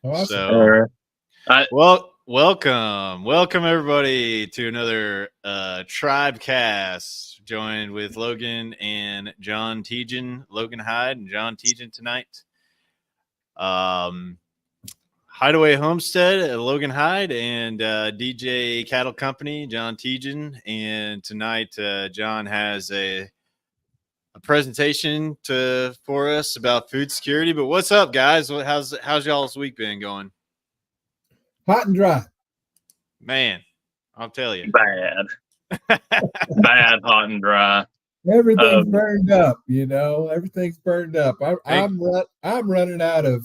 Awesome. So, I, welcome everybody to another Tribecast. Joined with Logan and John Tejan, Logan Hyde and John Tejan tonight. Hideaway Homestead, Logan Hyde, and DJ Cattle Company, John Tejan. And tonight, John has a presentation for us about food security. But what's up, guys? How's y'all's week been going? Hot and dry. Man, I'll tell you. bad, hot and dry. Everything's burned up. Everything's burned up. I'm running out of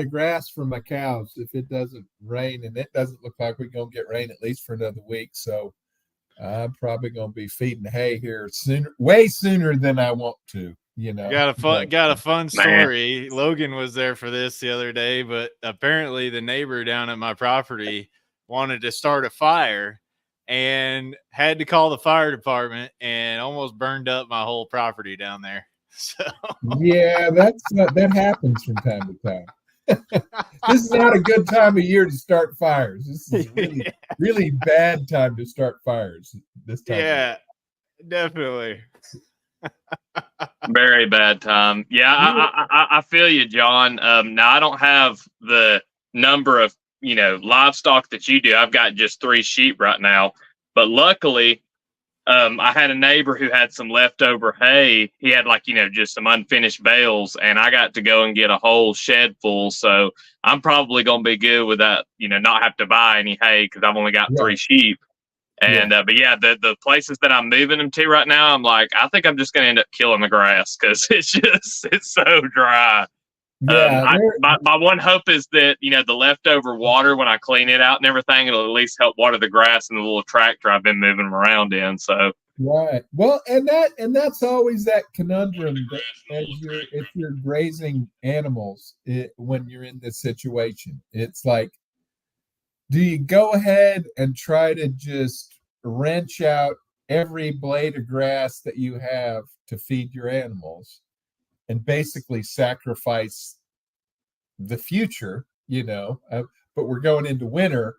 grass for my cows if it doesn't rain, and it doesn't look like we're gonna get rain at least for another week. So I'm probably gonna be feeding hay here way sooner than I want to. Got a fun story. Man. Logan was there for this the other day, but apparently the neighbor down at my property wanted to start a fire and had to call the fire department and almost burned up my whole property down there. So yeah, that happens from time to time. This is not a good time of year to start fires. This is really bad time to start fires this time. Yeah, definitely. Very bad time. Yeah, I feel you, John. Now I don't have the number of livestock that you do. I've got just 3 sheep right now, but luckily, I had a neighbor who had some leftover hay. He had just some unfinished bales, and I got to go and get a whole shed full. So I'm probably gonna be good with that. Not have to buy any hay because I've only got 3 sheep. And but the places that I'm moving them to right now, I'm like, I think I'm just gonna end up killing the grass because it's so dry. Yeah, my one hope is that the leftover water, when I clean it out and everything, it'll at least help water the grass in the little tractor I've been moving them around in. So right, well, and that's always that conundrum that if you're grazing animals, when you're in this situation, it's like, do you go ahead and try to just wrench out every blade of grass that you have to feed your animals and basically sacrifice the future, but we're going into winter?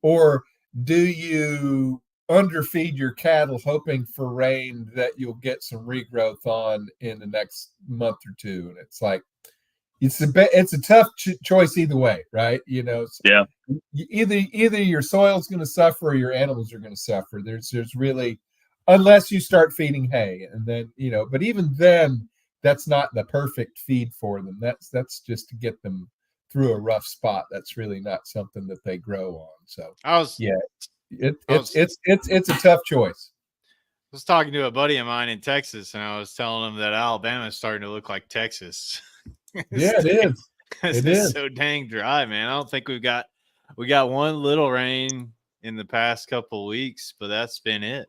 Or do you underfeed your cattle hoping for rain that you'll get some regrowth on in the next month or two? And it's like, it's a tough choice either way, right? Yeah. Either your soil's going to suffer or your animals are going to suffer. There's really, unless you start feeding hay, and then but even then, that's not the perfect feed for them. That's just to get them through a rough spot. That's really not something that they grow on. So it's a tough choice. I was talking to a buddy of mine in Texas, and I was telling him that Alabama is starting to look like Texas. Yeah, it is. It is so dang dry, man. I don't think we got one little rain in the past couple of weeks, but that's been it.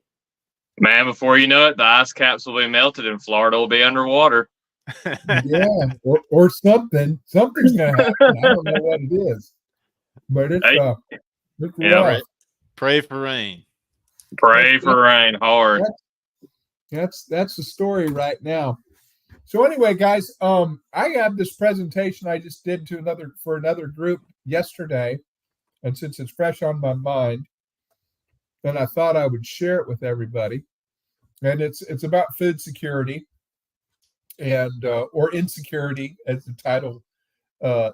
Man, before you know it, the ice caps will be melted and Florida will be underwater. Yeah, or something. Something's gonna happen. I don't know what it is, but it's rough. Pray for rain. Pray for rain hard. That's the story right now. So anyway, guys, I have this presentation I just did for another group yesterday, and since it's fresh on my mind, then I thought I would share it with everybody. And it's about food security and or insecurity, as the title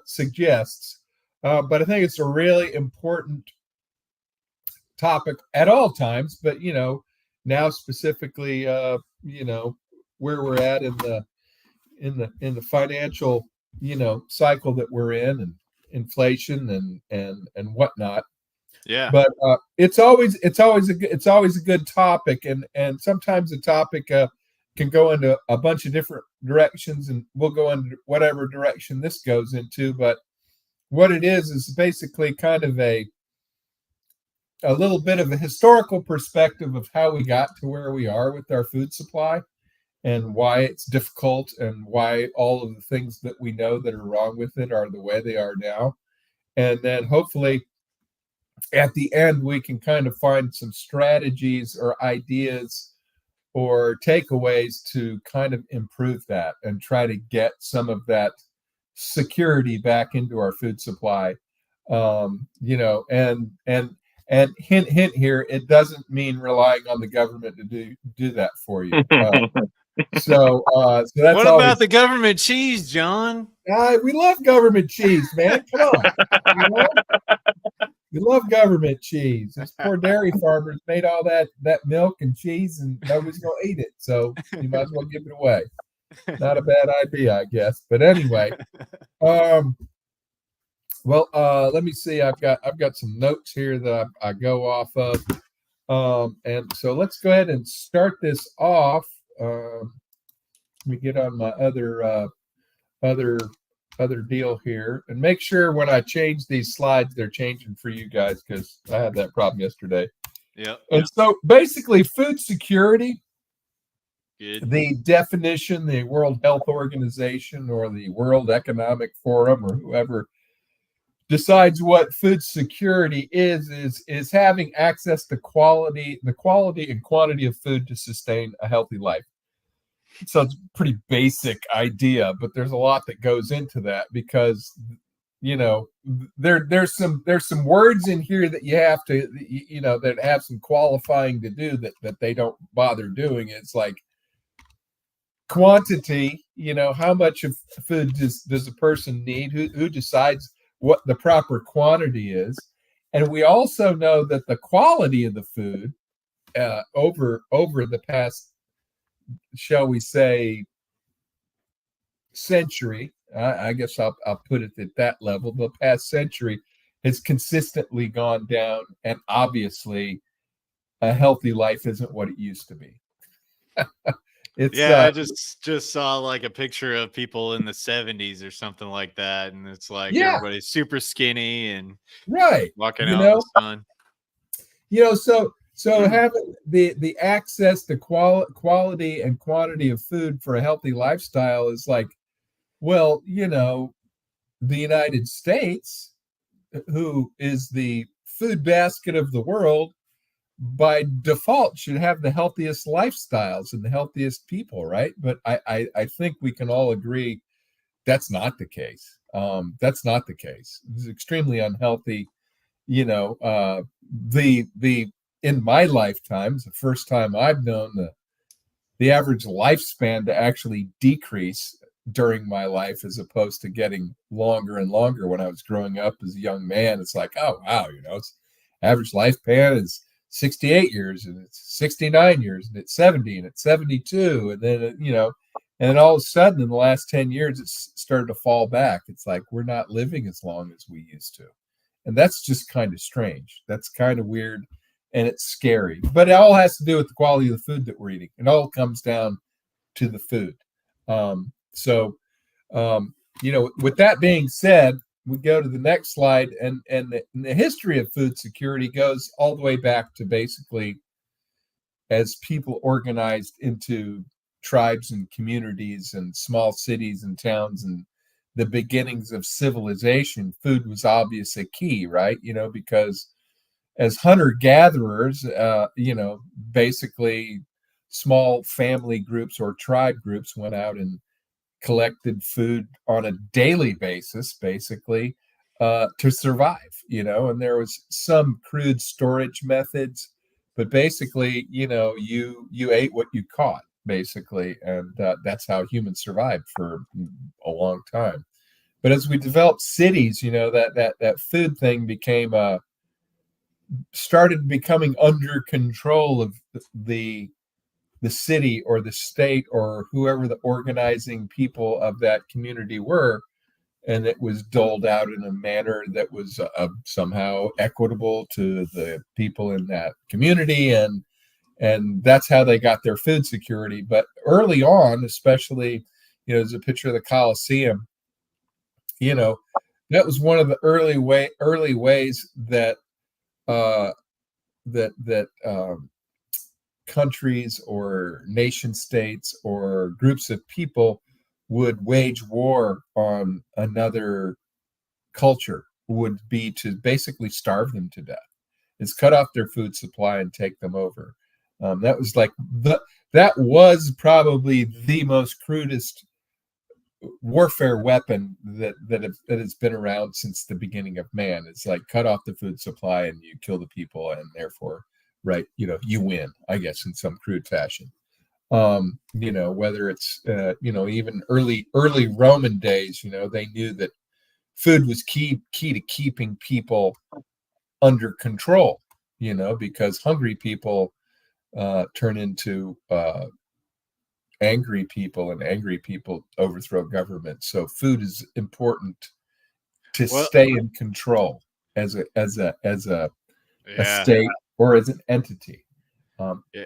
suggests. But I think it's a really important topic at all times. But now specifically, where we're at in the financial cycle that we're in, and inflation and whatnot. Yeah, but it's always a good topic, and sometimes the topic can go into a bunch of different directions, and we'll go into whatever direction this goes into. But what it is basically kind of a little bit of a historical perspective of how we got to where we are with our food supply, and why it's difficult, and why all of the things that we know that are wrong with it are the way they are now. And then hopefully at the end, we can kind of find some strategies or ideas or takeaways to kind of improve that and try to get some of that security back into our food supply. You know, and hint here, it doesn't mean relying on the government to do that for you. So that's what always, about the government cheese, John? we love government cheese, man. Come on, you know, we love government cheese. These poor dairy farmers made all that milk and cheese, and nobody's gonna eat it. So you might as well give it away. Not a bad idea, I guess. But anyway, well, let me see. I've got some notes here that I go off of, and so let's go ahead and start this off. Let me get on my other deal here, and make sure when I change these slides, they're changing for you guys, because I had that problem yesterday. Yep. And so basically, food security. Good. The definition, the World Health Organization or the World Economic Forum or whoever decides what food security is having access to the quality and quantity of food to sustain a healthy life. So it's a pretty basic idea, but there's a lot that goes into that, because you know there's some words in here that you have to, you know, that have some qualifying to do that they don't bother doing. It's like quantity, you know, how much of food does a person need? Who decides what the proper quantity is? And we also know that the quality of the food over the past, shall we say, century, I guess I'll put it at that level, the past century has consistently gone down, and obviously a healthy life isn't what it used to be. It's I just saw like a picture of people in the 70s or something like that, and it's like everybody's super skinny and walking out in the sun. You know, so having the access to quality and quantity of food for a healthy lifestyle is like, well, you know, the United States, who is the food basket of the world, by default should have the healthiest lifestyles and the healthiest people, right? But I think we can all agree that's not the case. That's not the case. It's extremely unhealthy. You know, the in my lifetime, it's the first time I've known the average lifespan to actually decrease during my life, as opposed to getting longer and longer. When I was growing up as a young man, it's like, oh wow, you know, it's average lifespan is 68 years, and it's 69 years, and it's 70, and it's 72, and then, you know, and then all of a sudden in the last 10 years it's started to fall back. It's like we're not living as long as we used to, and that's just kind of strange. That's kind of weird, and it's scary, but it all has to do with the quality of the food that we're eating. It all comes down to the food. You know, with that being said, we go to the next slide, and the history of food security goes all the way back to basically as people organized into tribes and communities and small cities and towns and the beginnings of civilization. Food was obviously key, right? You know, because as hunter-gatherers, you know, basically small family groups or tribe groups went out and collected food on a daily basis, basically, to survive, you know, and there was some crude storage methods, but basically, you know, you ate what you caught, basically, and that's how humans survived for a long time. But as we developed cities, you know, that food thing started becoming under control of the city or the state or whoever the organizing people of that community were, and it was doled out in a manner that was somehow equitable to the people in that community, and that's how they got their food security. But early on, especially, you know, there's a picture of the Colosseum. You know, that was one of the early ways that countries or nation states or groups of people would wage war on another culture, would be to basically starve them to death. It's cut off their food supply and take them over. That was probably the most crudest warfare weapon that has been around since the beginning of man. It's like cut off the food supply and you kill the people, and therefore, right, you win, I guess, in some crude fashion. Whether it's even early Roman days, they knew that food was key to keeping people under control, because hungry people turn into angry people, and angry people overthrow government. So food is important to stay in control as a state or as an entity.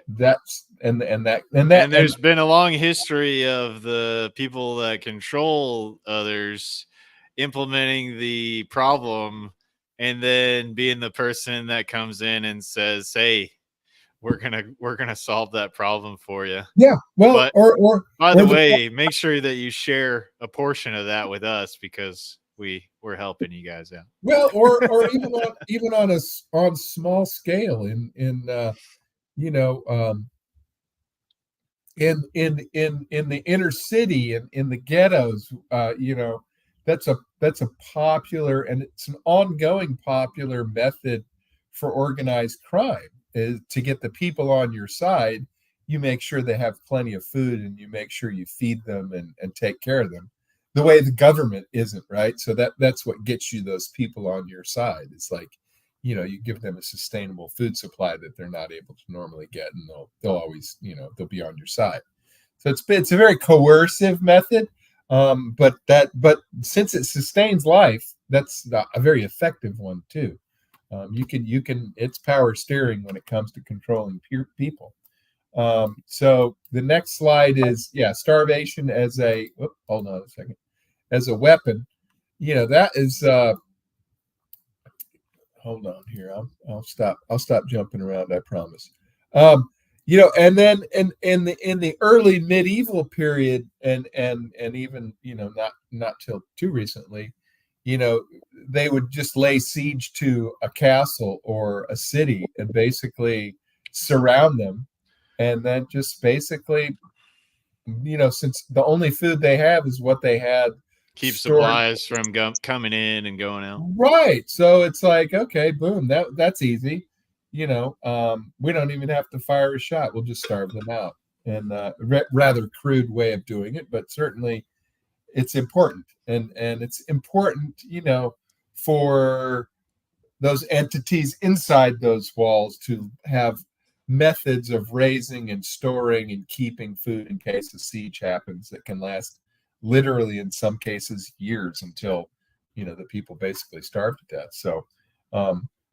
That's and there's been a long history of the people that control others implementing the problem and then being the person that comes in and says, hey, we're gonna solve that problem for you. Yeah. Well, but by the way, make sure that you share a portion of that with us, because we're helping you guys out. Well, or even on small scale in the inner city and in the ghettos, that's a popular, and it's an ongoing popular method for organized crime, is to get the people on your side. You make sure they have plenty of food, and you make sure you feed them and take care of them the way the government isn't, right? So that's what gets you those people on your side. It's like, you give them a sustainable food supply that they're not able to normally get, and they'll always, they'll be on your side. So it's a very coercive method, but since it sustains life, that's a very effective one too. You can it's power steering when it comes to controlling people. So the next slide is starvation as a hold on a second, as a weapon. That is hold on here. I'll stop jumping around, I promise. And then in the early medieval period, and even not till too recently, they would just lay siege to a castle or a city and basically surround them, and then just basically, since the only food they have is what they had, keep supplies from coming in and going out. Right. So it's like, okay, boom, that's easy. We don't even have to fire a shot. We'll just starve them out. And rather crude way of doing it, but certainly it's important. And it's important, for those entities inside those walls to have methods of raising and storing and keeping food in case a siege happens that can last literally, in some cases, years, until the people basically starve to death. So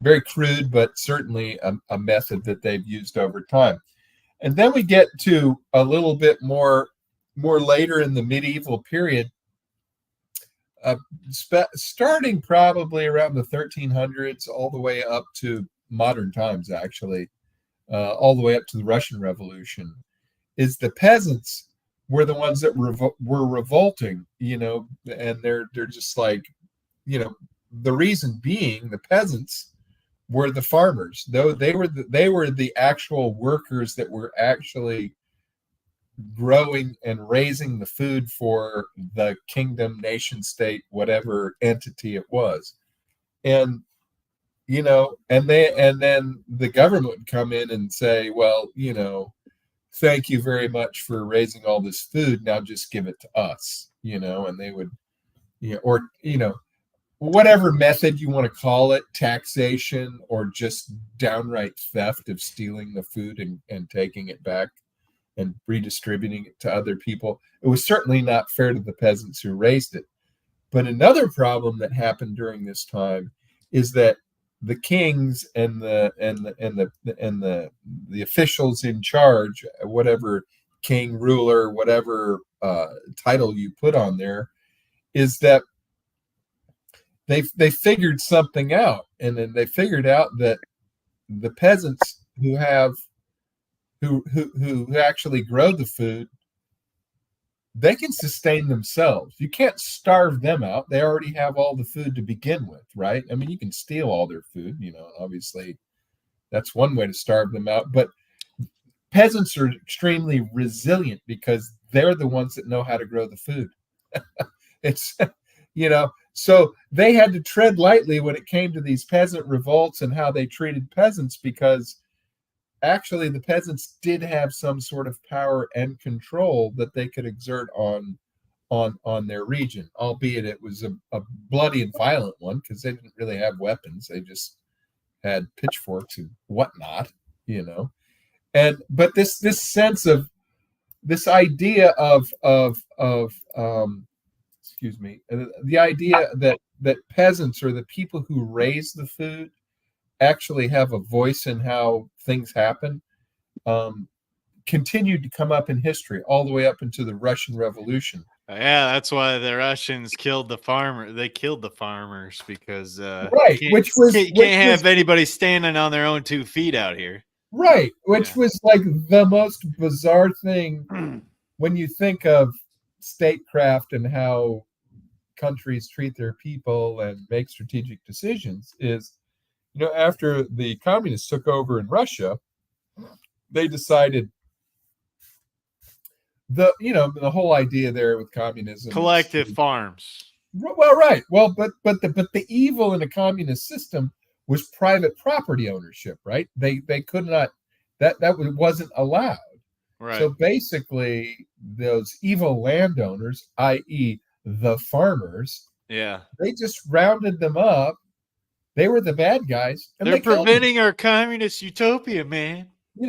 very crude, but certainly a method that they've used over time. And then we get to a little bit more later in the medieval period, starting probably around the 1300s all the way up to modern times, actually, all the way up to the Russian Revolution, is the peasants were the ones that were revolting, and they're just like, the reason being, the peasants were the farmers, though they were the actual workers that were actually growing and raising the food for the kingdom, nation state, whatever entity it was. And and then the government would come in and say, well, thank you very much for raising all this food, now just give it to us, and they would, or whatever method you want to call it, taxation or just downright theft of stealing the food and taking it back and redistributing it to other people. It was certainly not fair to the peasants who raised it. But another problem that happened during this time is that the kings and the officials in charge, whatever king, ruler, whatever title you put on there, is that they figured something out, and then they figured out that the peasants who actually grow the food, they can sustain themselves. You can't starve them out. They already have all the food to begin with, right? I mean, you can steal all their food, obviously that's one way to starve them out. But peasants are extremely resilient because they're the ones that know how to grow the food. It's, so they had to tread lightly when it came to these peasant revolts and how they treated peasants, because actually the peasants did have some sort of power and control that they could exert on their region, albeit it was a bloody and violent one, because they didn't really have weapons. They just had pitchforks and whatnot, but this sense of this idea of excuse me, the idea that peasants, or the people who raise the food, actually have a voice in how things happen, continued to come up in history all the way up into the Russian Revolution. Yeah, that's why the Russians killed the farmer. They killed the farmers because right, you can't have anybody standing on their own 2 feet out here. Right, which was like the most bizarre thing when you think of statecraft and how countries treat their people and make strategic decisions. Is, after the communists took over in Russia, they decided the whole idea there with communism, collective farms. Well, right. Well, but the evil in a communist system was private property ownership, right? They could not, that wasn't allowed. Right. So basically, those evil landowners, i.e., the farmers, they just rounded them up. They were the bad guys, and they're preventing our communist utopia, man. They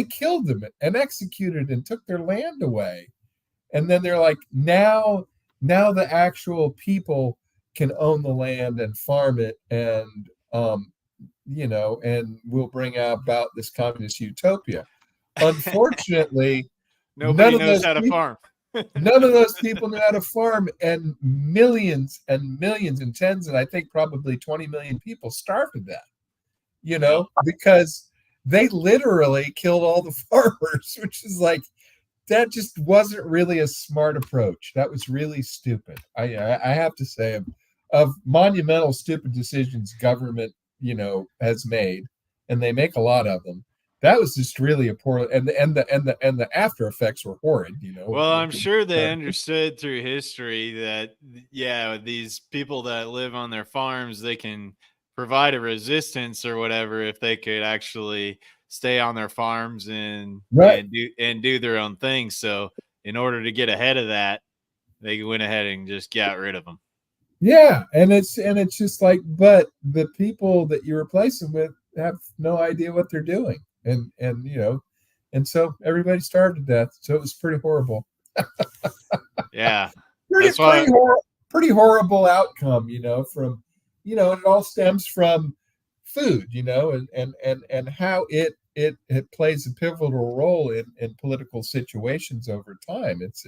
killed them and executed and took their land away. And then they're like, now the actual people can own the land and farm it, and and we'll bring about this communist utopia. Unfortunately, nobody knows how to farm. None of those people knew how to farm, and millions and millions and tens, and I think probably 20 million people starved to death, because they literally killed all the farmers, which is like, that just wasn't really a smart approach. That was really stupid. I have to say, of monumental stupid decisions government, has made, and they make a lot of them. That was just really a poor, and the after effects were horrid, Well, I'm sure they understood through history that, these people that live on their farms, they can provide a resistance or whatever if they could actually stay on their farms and do their own thing. So in order to get ahead of that, they went ahead and just got rid of them. Yeah, and it's just like, but the people that you replace them with have no idea what they're doing, and so everybody starved to death. So it was pretty horrible. Yeah, pretty horrible outcome, from, it all stems from food, and how it plays a pivotal role in political situations over time. It's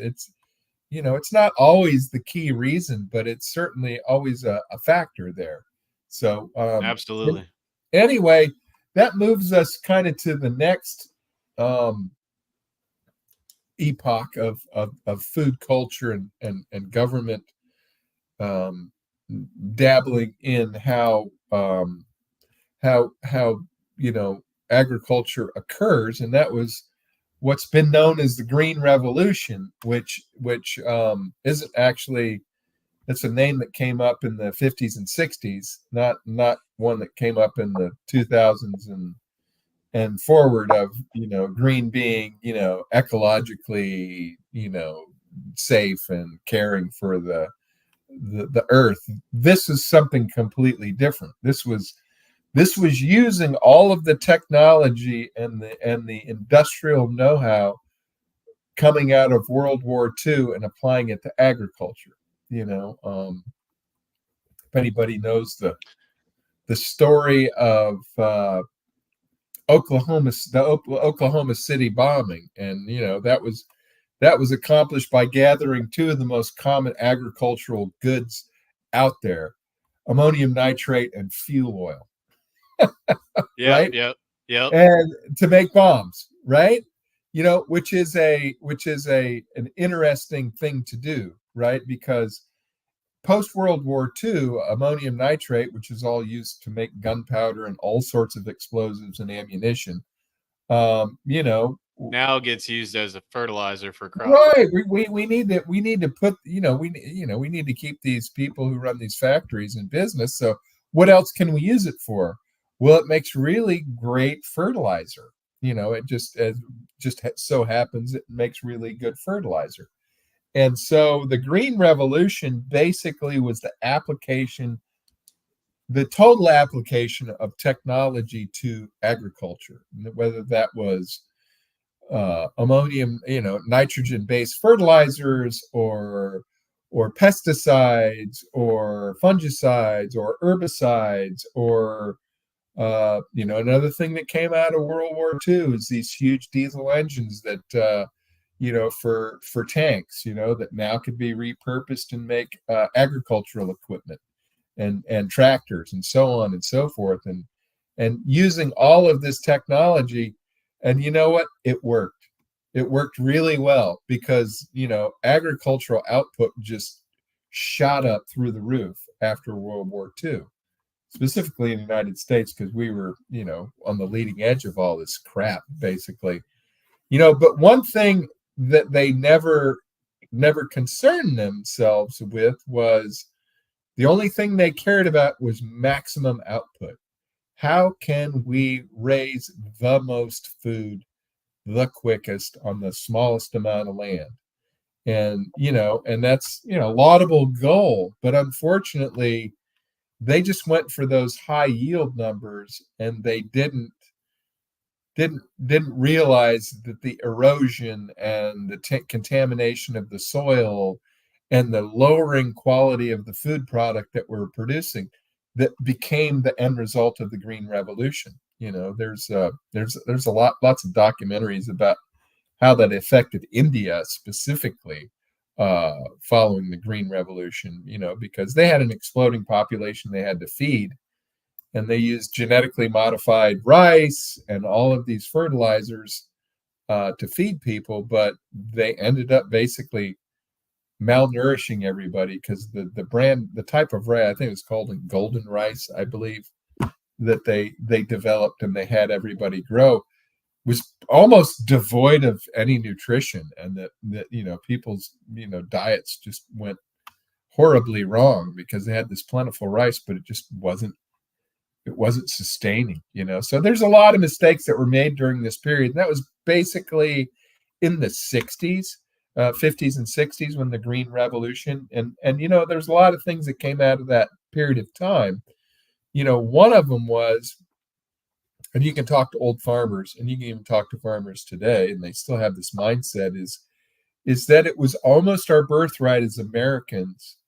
not always the key reason, but it's certainly always a factor there. So absolutely. Anyway, that moves us kind of to the next epoch of food culture and government dabbling in how agriculture occurs, and that was what's been known as the Green Revolution, which isn't actually, it's a name that came up in the 50s and 60s, not one that came up in the 2000s and forward, of green being ecologically safe and caring for the earth. This is something completely different. This was using all of the technology and the industrial know-how coming out of World War II and applying it to agriculture. If anybody knows the story of the Oklahoma City bombing, and that was accomplished by gathering two of the most common agricultural goods out there: ammonium nitrate and fuel oil. Right? Yep. And to make bombs, right? Which is an interesting thing to do, right? Because post World War II, ammonium nitrate, which is all used to make gunpowder and all sorts of explosives and ammunition, now gets used as a fertilizer for crops. Right. We need to put, we need to keep these people who run these factories in business. So what else can we use it for? Well, it makes really great fertilizer. It just so happens it makes really good fertilizer. And so the Green Revolution basically was the total application of technology to agriculture, whether that was ammonium, nitrogen-based fertilizers, or pesticides, or fungicides, or herbicides, or another thing that came out of World War II is these huge diesel engines that for tanks, that now could be repurposed and make agricultural equipment and tractors and so on and so forth, and using all of this technology. And you know what? It worked. It worked really well because, agricultural output just shot up through the roof after World War II, specifically in the United States, because we were, on the leading edge of all this crap, basically. But one thing that they never concerned themselves with was the only thing they cared about was maximum output. How can we raise the most food the quickest on the smallest amount of land? And that's laudable goal, but unfortunately they just went for those high yield numbers, and they didn't realize that the erosion and the contamination of the soil and the lowering quality of the food product that we're producing that became the end result of the Green Revolution. There's lots of documentaries about how that affected India specifically following the Green Revolution, because they had an exploding population they had to feed, and they used genetically modified rice and all of these fertilizers to feed people, but they ended up basically malnourishing everybody because the type of rice, I think it was called golden rice, I believe, that they developed and they had everybody grow, was almost devoid of any nutrition, and that people's diets just went horribly wrong because they had this plentiful rice, but it just wasn't sustaining. So there's a lot of mistakes that were made during this period, and that was basically in the 60s, 50s and 60s, when the Green Revolution, and there's a lot of things that came out of that period of time. One of them was, and you can talk to old farmers, and you can even talk to farmers today, and they still have this mindset, is that it was almost our birthright as Americans,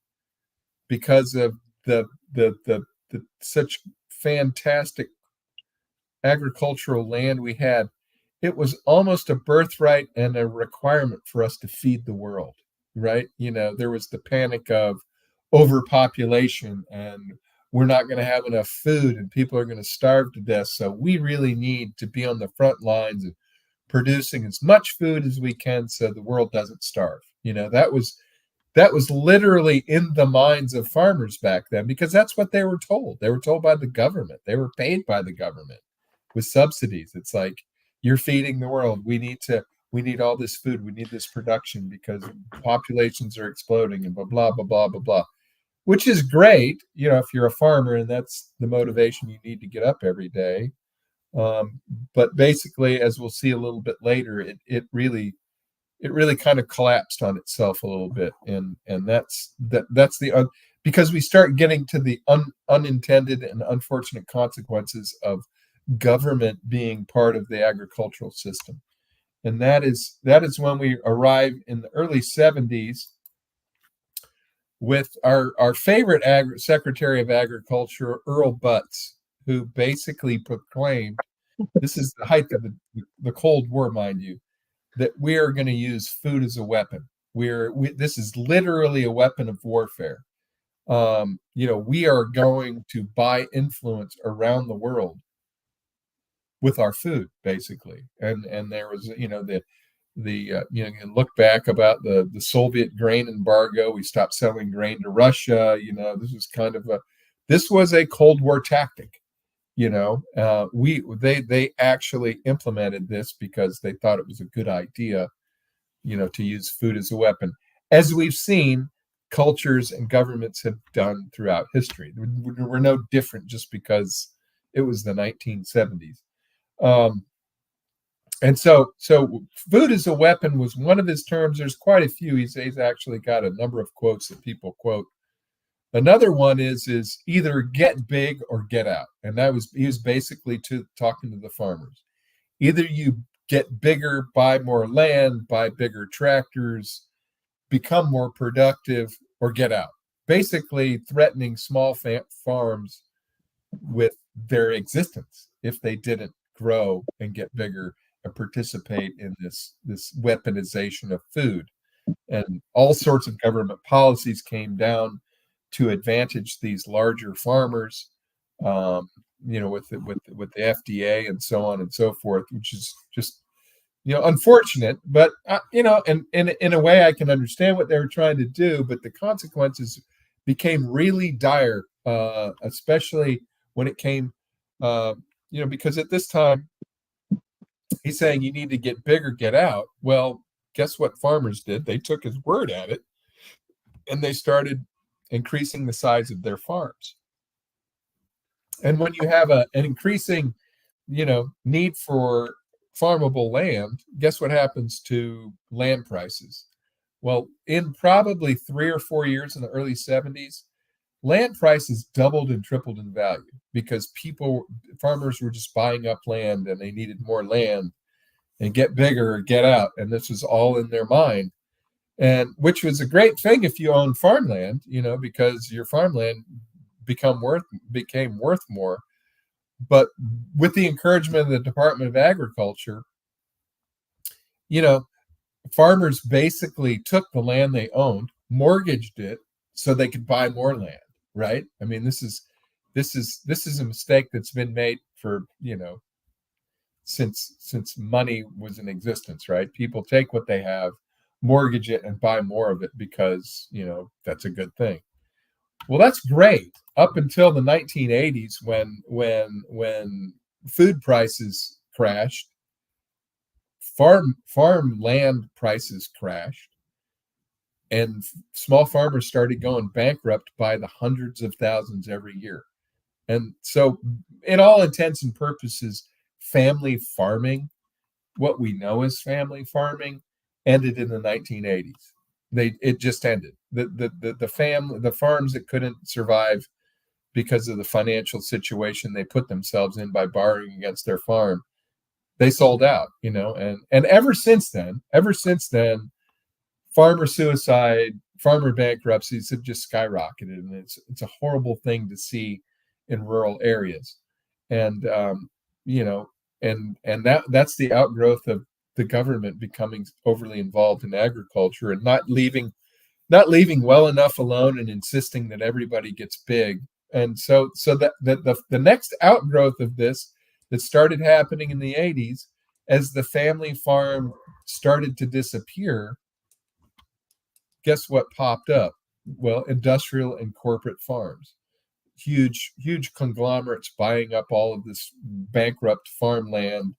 because of the such fantastic agricultural land we had. It was almost a birthright and a requirement for us to feed the world, right? There was the panic of overpopulation, and we're not going to have enough food, and people are going to starve to death. So we really need to be on the front lines of producing as much food as we can so the world doesn't starve. That was literally in the minds of farmers back then, because that's what they were told. They were told by the government. They were paid by the government with subsidies. It's like, you're feeding the world. We need all this food. We need this production because populations are exploding, and blah, blah, blah, blah, blah, blah, which is great, if you're a farmer and that's the motivation you need to get up every day. But basically, as we'll see a little bit later, it really kind of collapsed on itself a little bit. And that's because we start getting to the unintended and unfortunate consequences of government being part of the agricultural system. And that is when we arrive in the early 70s with our favorite Secretary of Agriculture, Earl Butz, who basically proclaimed, this is the height of the Cold War, mind you, that we are going to use food as a weapon. This is literally a weapon of warfare. We are going to buy influence around the world with our food, basically. And there was, look back about the Soviet grain embargo. We stopped selling grain to Russia. This was a Cold War tactic. They actually implemented this because they thought it was a good idea, to use food as a weapon, as we've seen cultures and governments have done throughout history. We're no different just because it was the 1970s. And so food as a weapon was one of his terms. There's quite a few. He's actually got a number of quotes that people quote. Another one is either get big or get out. And he was basically talking to the farmers. Either you get bigger, buy more land, buy bigger tractors, become more productive, or get out. Basically threatening small farms with their existence if they didn't grow and get bigger and participate in this weaponization of food. And all sorts of government policies came down to advantage these larger farmers, with the FDA and so on and so forth, which is just unfortunate. But and in a way, I can understand what they were trying to do, but the consequences became really dire, especially when it came, because at this time he's saying you need to get bigger, get out. Well, guess what farmers did? They took his word at it, and they started increasing the size of their farms. And when you have an increasing, need for farmable land, guess what happens to land prices? Well, in probably 3 or 4 years in the early 70s, land prices doubled and tripled in value because farmers were just buying up land and they needed more land and get bigger or get out. And this was all in their mind. And which was a great thing if you own farmland, because your farmland became worth more. But with the encouragement of the Department of Agriculture, farmers basically took the land they owned, mortgaged it so they could buy more land, right? I mean, this is a mistake that's been made for, since money was in existence, right? People take what they have, mortgage it, and buy more of it because, that's a good thing. Well, that's great up until the 1980s when food prices crashed, farm land prices crashed, and small farmers started going bankrupt by the hundreds of thousands every year. And so, in all intents and purposes, family farming, what we know as family farming, ended in the 1980s. It just ended. The farms that couldn't survive because of the financial situation they put themselves in by borrowing against their farm, they sold out, and ever since then, farmer suicide, farmer bankruptcies have just skyrocketed, and it's a horrible thing to see in rural areas. And that's the outgrowth of the government becoming overly involved in agriculture and not leaving well enough alone and insisting that everybody gets big. And so that the next outgrowth of this that started happening in the 80s, as the family farm started to disappear, guess what popped up? Well, industrial and corporate farms, huge conglomerates buying up all of this bankrupt farmland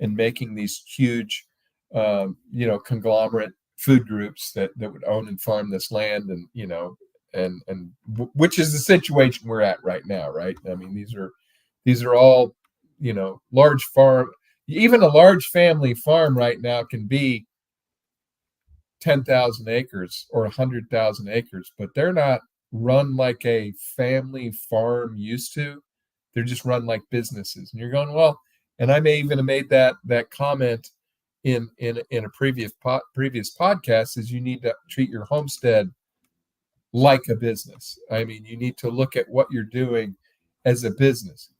and making these huge, conglomerate food groups that would own and farm this land, and which is the situation we're at right now, right? I mean, these are all, large farm. Even a large family farm right now can be 10,000 acres or 100,000 acres, but they're not run like a family farm used to. They're just run like businesses. And you're going, well, and I may even have made that comment in a previous podcast, is you need to treat your homestead like a business. I mean, you need to look at what you're doing as a business.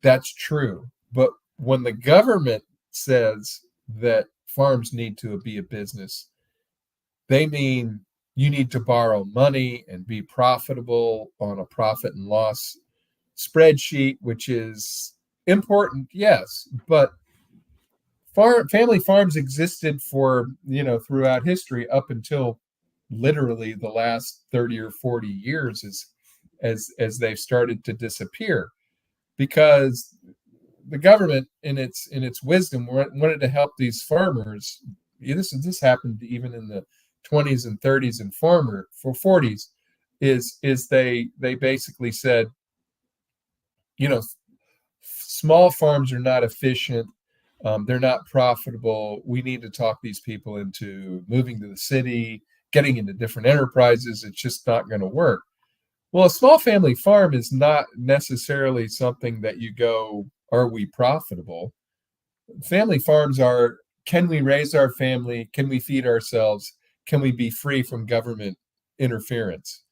That's true. But when the government says that farms need to be a business, they mean you need to borrow money and be profitable on a profit and loss spreadsheet, which is important, yes, but family farms existed for, throughout history up until literally the last 30 or 40 years as they've started to disappear. because the government, in its wisdom, wanted to help these farmers. This happened even in the 20s and 30s and 40s. Is they basically said, small farms are not efficient. They're not profitable. We need to talk these people into moving to the city, getting into different enterprises. It's just not going to work. Well, a small family farm is not necessarily something that you go, are we profitable? Family farms are, can we raise our family? Can we feed ourselves? Can we be free from government interference?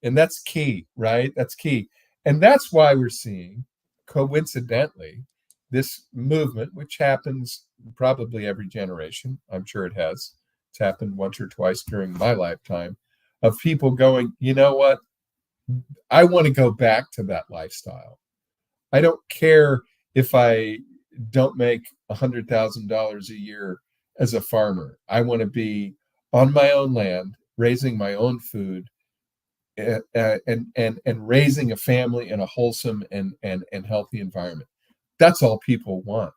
And that's key, right? That's key. And that's why we're seeing, coincidentally, this movement, which happens probably every generation. I'm sure it has. It's happened once or twice during my lifetime, of people going, you know what? I want to go back to that lifestyle. I don't care if I don't make $100,000 a year as a farmer. I want to be on my own land, raising my own food, and raising a family in a wholesome and healthy environment. That's all people want.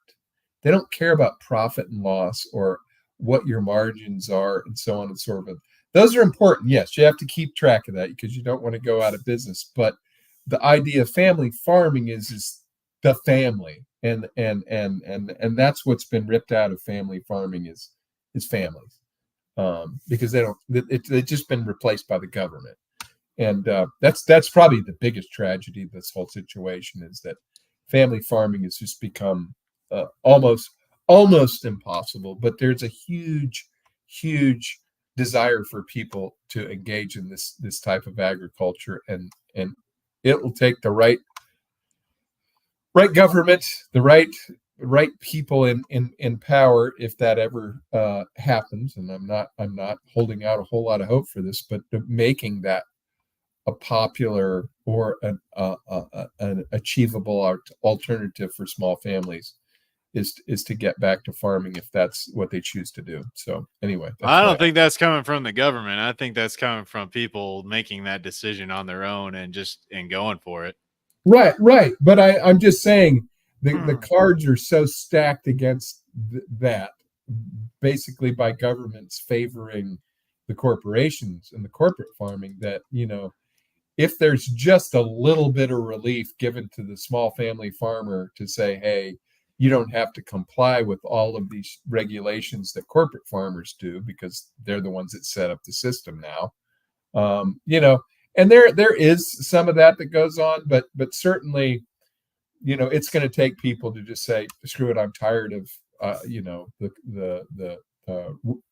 They don't care about profit and loss or what your margins are and so on and so forth. Those are important. Yes, you have to keep track of that because you don't want to go out of business. But the idea of family farming is the family, and that's what's been ripped out of family farming is families, because they've just been replaced by the government. And that's probably the biggest tragedy of this whole situation, is that family farming has just become almost impossible. But there's a huge desire for people to engage in this type of agriculture, and it will take the right government, the right people in power, if that ever happens. And I'm not holding out a whole lot of hope for this, but making that a popular or an achievable alternative for small families is to get back to farming, if that's what they choose to do. So anyway, I don't think that's coming from the government. I think that's coming from people making that decision on their own and going for it. Right. But I'm just saying the cards are so stacked against that, basically by governments favoring the corporations and the corporate farming, that, if there's just a little bit of relief given to the small family farmer to say, hey, you don't have to comply with all of these regulations that corporate farmers do, because they're the ones that set up the system now. And there is some of that goes on, but certainly, it's going to take people to just say, screw it, I'm tired of the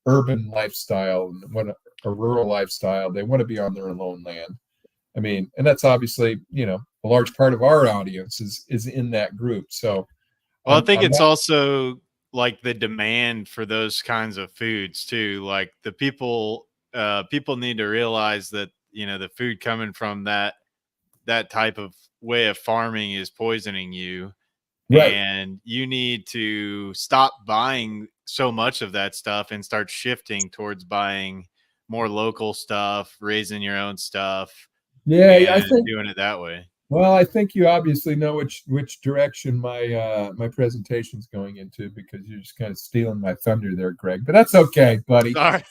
urban lifestyle and want a rural lifestyle. They want to be on their own land. I mean, and that's obviously, a large part of our audience is in that group. So, well, I think it's also like the demand for those kinds of foods too. Like the people need to realize that, the food coming from that type of way of farming is poisoning you. Right. And you need to stop buying so much of that stuff and start shifting towards buying more local stuff, raising your own stuff. Yeah, I think doing it that way. Well, I think you obviously know which direction my presentation's going into, because you're just kind of stealing my thunder there, Greg. But that's okay, buddy. Sorry.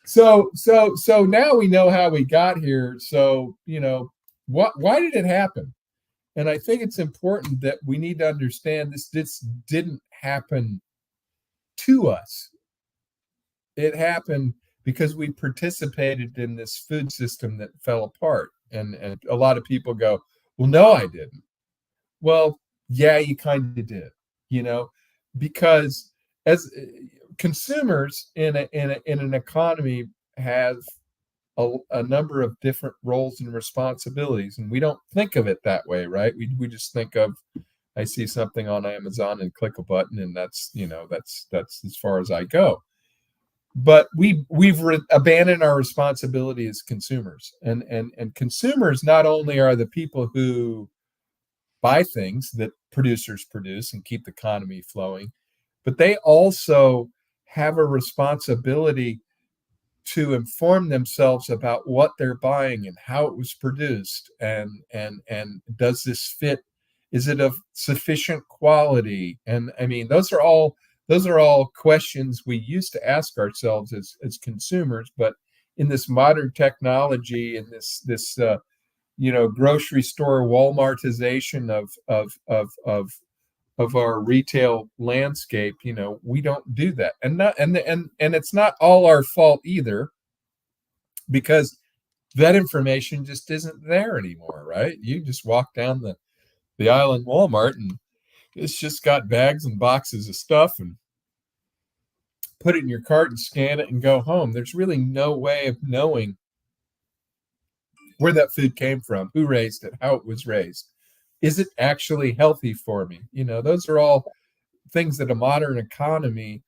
So now we know how we got here. So, why did it happen? And I think it's important that we need to understand this didn't happen to us. It happened because we participated in this food system that fell apart. And a lot of people go, well, no, I didn't. Well, yeah, you kind of did, because as consumers in an economy have a number of different roles and responsibilities, and we don't think of it that way, right? We just think of, I see something on Amazon and click a button, and that's as far as I go. But we've abandoned our responsibility as consumers, and consumers not only are the people who buy things that producers produce and keep the economy flowing, but they also have a responsibility to inform themselves about what they're buying and how it was produced, and does this fit, is it of sufficient quality? And I mean, those are all questions we used to ask ourselves as consumers, but in this modern technology and this grocery store Walmartization of our retail landscape, we don't do that. And it's not all our fault either, because that information just isn't there anymore, right? You just walk down the aisle in Walmart and it's just got bags and boxes of stuff, and put it in your cart and scan it and go home. There's really no way of knowing where that food came from, who raised it, how it was raised. Is it actually healthy for me? Those are all things that a modern economy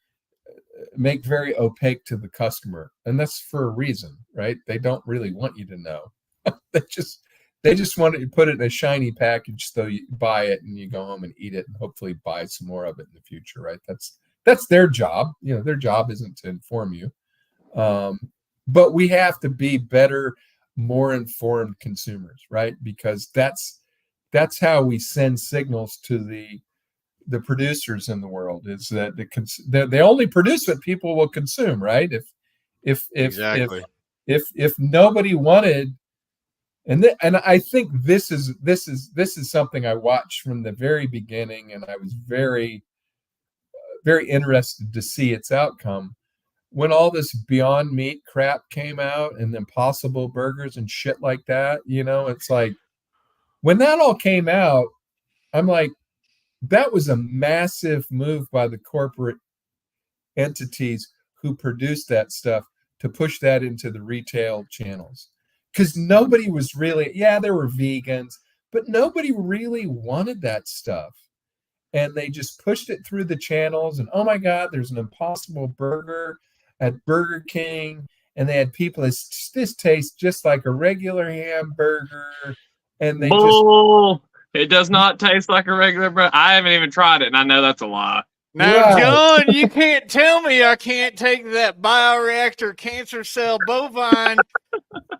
make very opaque to the customer. And that's for a reason, right? They don't really want you to know. they just want to put it in a shiny package so you buy it and you go home and eat it and hopefully buy some more of it in the future, right? That's their job. Their job isn't to inform you. But we have to be better, more informed consumers, right? Because that's how we send signals to the producers in the world, is that they only produce what people will consume, right? Exactly. If nobody wanted, and I think this is something I watched from the very beginning, and I was very very interested to see its outcome. When all this Beyond Meat crap came out and Impossible Burgers and shit like that, it's like, when that all came out, I'm like, that was a massive move by the corporate entities who produced that stuff to push that into the retail channels. Because nobody was really, there were vegans, but nobody really wanted that stuff. And they just pushed it through the channels, and oh my God, there's an Impossible Burger at Burger King, and they had people, this tastes just like a regular hamburger, and they it does not taste like a regular burger. I haven't even tried it, and I know that's a lie. Now, right. John, you can't tell me I can't take that bioreactor cancer cell bovine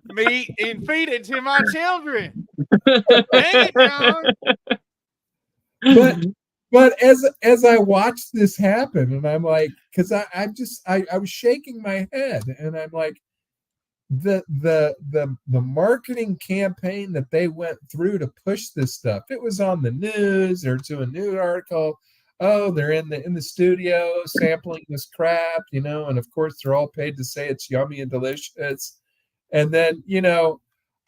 meat and feed it to my children. Dang it, John. But as I watched this happen, and I'm like, because I was shaking my head, and I'm like, the marketing campaign that they went through to push this stuff. It was on the news, or to a news article. Oh, they're in the studio sampling this crap, and of course they're all paid to say it's yummy and delicious. And then,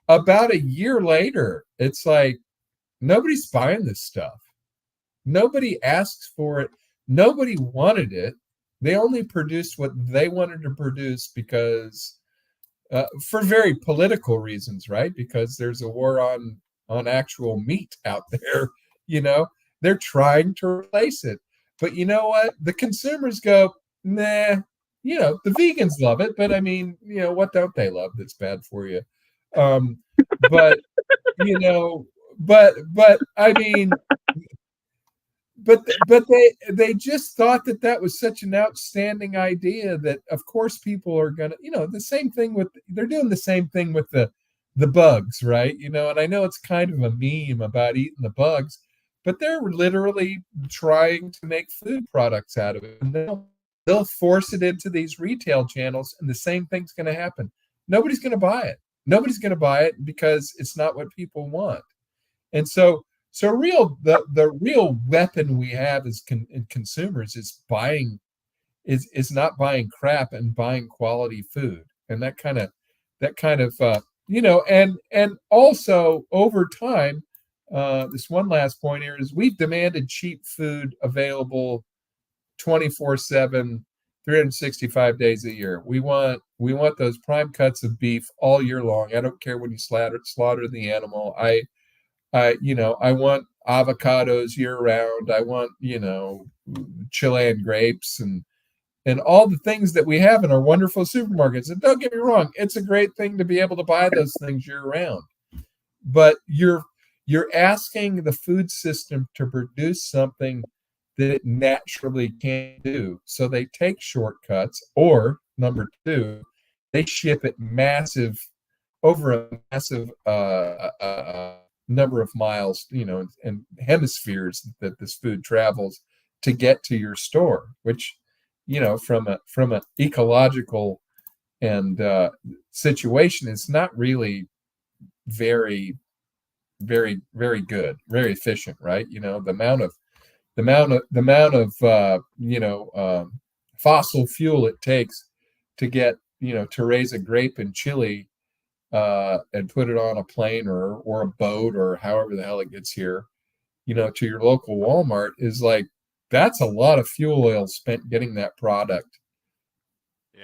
about a year later, it's like, nobody's buying this stuff. Nobody asks for it. Nobody wanted it. They only produced what they wanted to produce because, for very political reasons, right? Because there's a war on actual meat out there. They're trying to replace it. But you know what? The consumers go, nah. The vegans love it, but I mean, what don't they love that's bad for you? But but I mean. But they just thought that was such an outstanding idea that, of course, people are gonna, the same thing they're doing the same thing with the bugs, right? And I know it's kind of a meme about eating the bugs, but they're literally trying to make food products out of it, and they'll force it into these retail channels, and the same thing's going to happen. Nobody's going to buy it. Nobody's going to buy it because it's not what people want, and so. So the real weapon we have as consumers is not buying crap and buying quality food, and that kind of and also over time, this one last point here is we've demanded cheap food available 24/7, 365 days a year. We want those prime cuts of beef all year long. I don't care when you slaughter the animal. I want avocados year round. I want, Chilean grapes and all the things that we have in our wonderful supermarkets. And don't get me wrong, it's a great thing to be able to buy those things year round. But you're asking the food system to produce something that it naturally can't do. So they take shortcuts, or number two, they ship it over a massive number of miles, and hemispheres that this food travels to get to your store, which, from an ecological and situation, is not really very, very, very good, very efficient, right? The amount of fossil fuel it takes to get, to raise a grape in Chile, and put it on a plane or a boat or however the hell it gets here, to your local Walmart, is like, that's a lot of fuel oil spent getting that product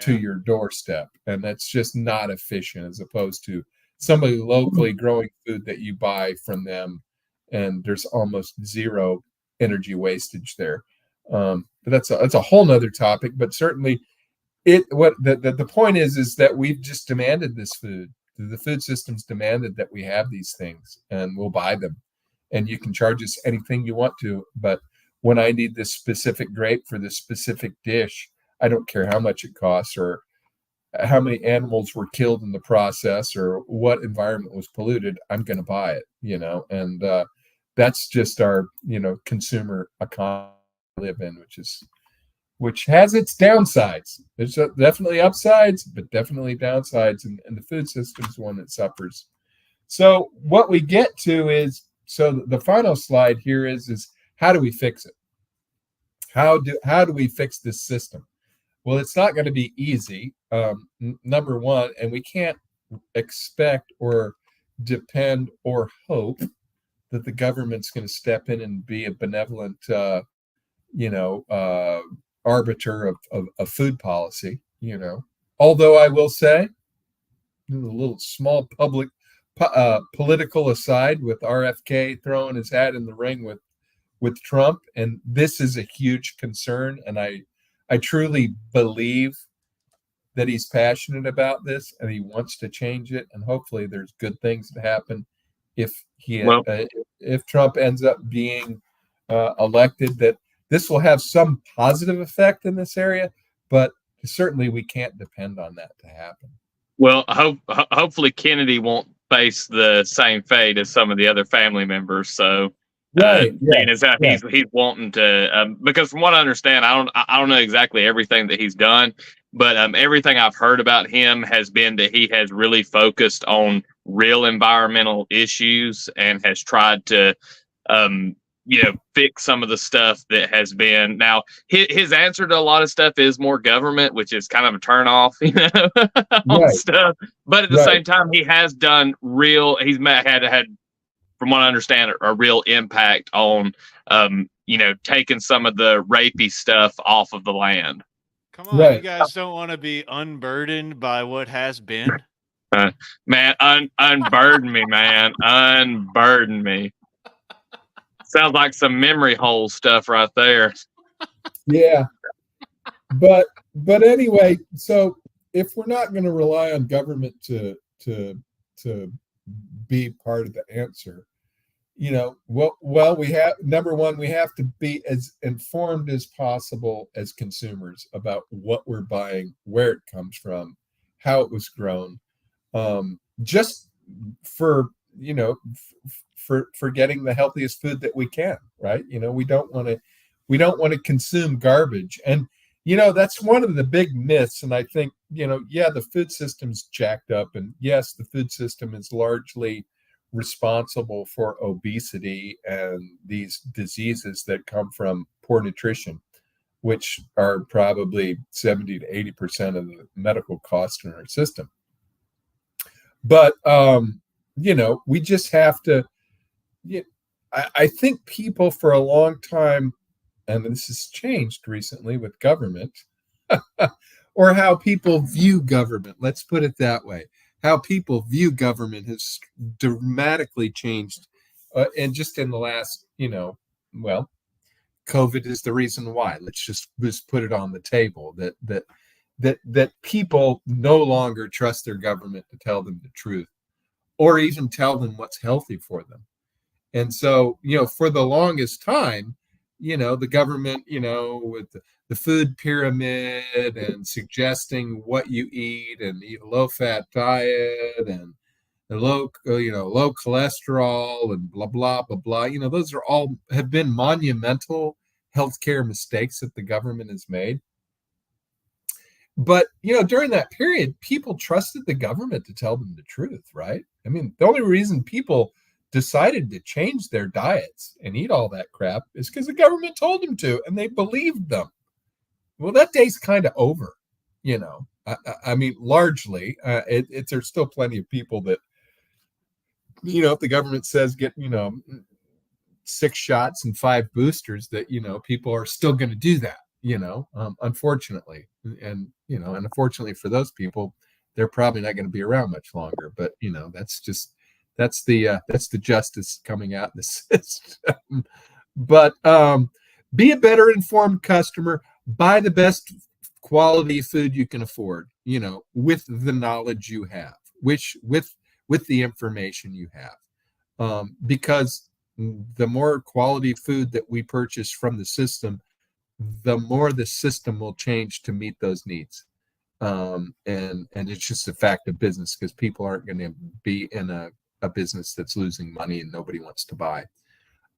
to your doorstep. And that's just not efficient, as opposed to somebody locally growing food that you buy from them, and there's almost zero energy wastage there. But that's a whole nother topic. But certainly, the point is that we've just demanded this food. The food system's demanded that we have these things, and we'll buy them. And you can charge us anything you want to, but when I need this specific grape for this specific dish, I don't care how much it costs, or how many animals were killed in the process, or what environment was polluted. I'm going to buy it, and that's just our, consumer economy we live in, which has its downsides. There's definitely upsides, but definitely downsides, and the food system is one that suffers. So what we get to is, the final slide here is how do we fix it? How do we fix this system? Well, it's not going to be easy, number one, and we can't expect or depend or hope that the government's going to step in and be a benevolent, arbiter of food policy. Although I will say, a little small public political aside, with RFK throwing his hat in the ring with Trump, and this is a huge concern, and I truly believe that he's passionate about this and he wants to change it, and hopefully there's good things that happen if Trump ends up being elected, that this will have some positive effect in this area, but certainly we can't depend on that to happen. Well, hopefully Kennedy won't face the same fate as some of the other family members. So, seeing as how he's wanting to, because from what I understand, I don't know exactly everything that he's done, but everything I've heard about him has been that he has really focused on real environmental issues and has tried to, fix some of the stuff that has been. Now, his answer to a lot of stuff is more government, which is kind of a turnoff, on stuff. But at the same time, he has done he's had, from what I understand, a real impact on, taking some of the rapey stuff off of the land. Come on, you guys don't want to be unburdened by what has been? Man, unburden me, man. Unburden me. Sounds like some memory hole stuff right there. Yeah. But anyway, so if we're not going to rely on government to be part of the answer, we have, number one, we have to be as informed as possible as consumers about what we're buying, where it comes from, how it was grown, just for getting the healthiest food that we can, right? We don't want to consume garbage. And that's one of the big myths. And I think, the food system's jacked up, and yes, the food system is largely responsible for obesity and these diseases that come from poor nutrition, which are probably 70 to 80% of the medical costs in our system. But we just have to, I think people for a long time, and this has changed recently with government, or how people view government, let's put it that way. How people view government has dramatically changed, and just in the last, COVID is the reason why. Let's just put it on the table that people no longer trust their government to tell them the truth, or even tell them what's healthy for them. And so, for the longest time, the government, with the food pyramid and suggesting what you eat and eat a low-fat diet and low cholesterol and blah, blah, blah, blah. Those have been monumental healthcare mistakes that the government has made. But, during that period, people trusted the government to tell them the truth, right? I mean, the only reason people decided to change their diets and eat all that crap is because the government told them to, and they believed them. Well, that day's kind of over, I mean, largely. There's still plenty of people that, if the government says get, 6 shots and 5 boosters, that, people are still going to do that. Unfortunately, and unfortunately for those people, they're probably not going to be around much longer. But that's the justice coming out in the system. But be a better informed customer. Buy the best quality food you can afford. With the knowledge you have, with the information you have, because the more quality food that we purchase from the system, the more the system will change to meet those needs. And it's just a fact of business, because people aren't going to be in a business that's losing money and nobody wants to buy,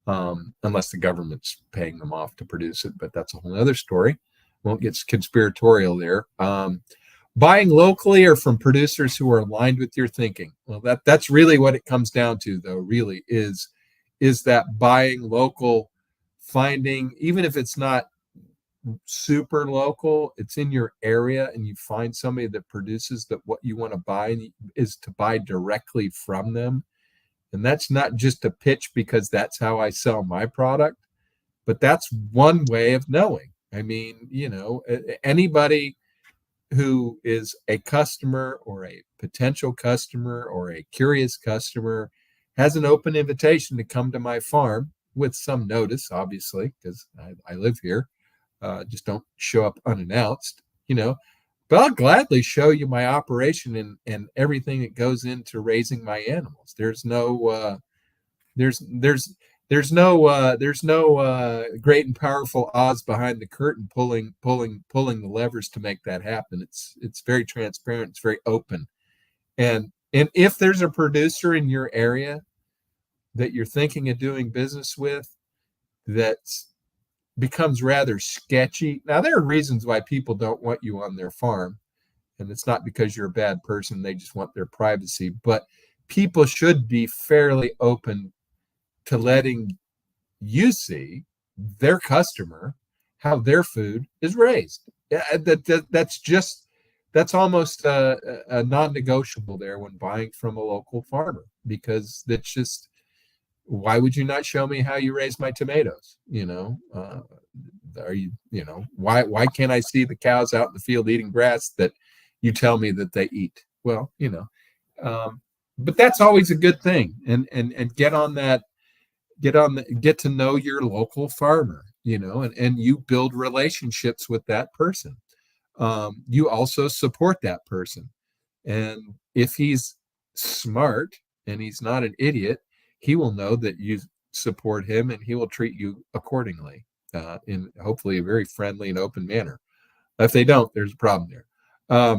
unless the government's paying them off to produce it. But that's a whole other story. Won't get conspiratorial there. Buying locally or from producers who are aligned with your thinking. Well, that's really what it comes down to, though, really is that buying local, finding, even if it's not super local, it's in your area, and you find somebody that produces that what you want to buy is to buy directly from them. And that's not just a pitch because that's how I sell my product, but that's one way of knowing. I mean, anybody who is a customer or a potential customer or a curious customer has an open invitation to come to my farm, with some notice, obviously, because I live here. Just don't show up unannounced, but I'll gladly show you my operation and everything that goes into raising my animals. There's no great and powerful Oz behind the curtain pulling the levers to make that happen. It's very transparent. It's very open. And if there's a producer in your area that you're thinking of doing business with that becomes rather sketchy. Now, there are reasons why people don't want you on their farm, and it's not because you're a bad person. They just want their privacy. But people should be fairly open to letting you see, their customer, how their food is raised. That's almost a non-negotiable there when buying from a local farmer, because that's just, why would you not show me how you raise my tomatoes? Why can't I see the cows out in the field eating grass that you tell me that they eat? Well, but that's always a good thing. And get to know your local farmer, and you build relationships with that person. You also support that person. And if he's smart and he's not an idiot, he will know that you support him, and he will treat you accordingly, in hopefully a very friendly and open manner. If they don't, there's a problem there. I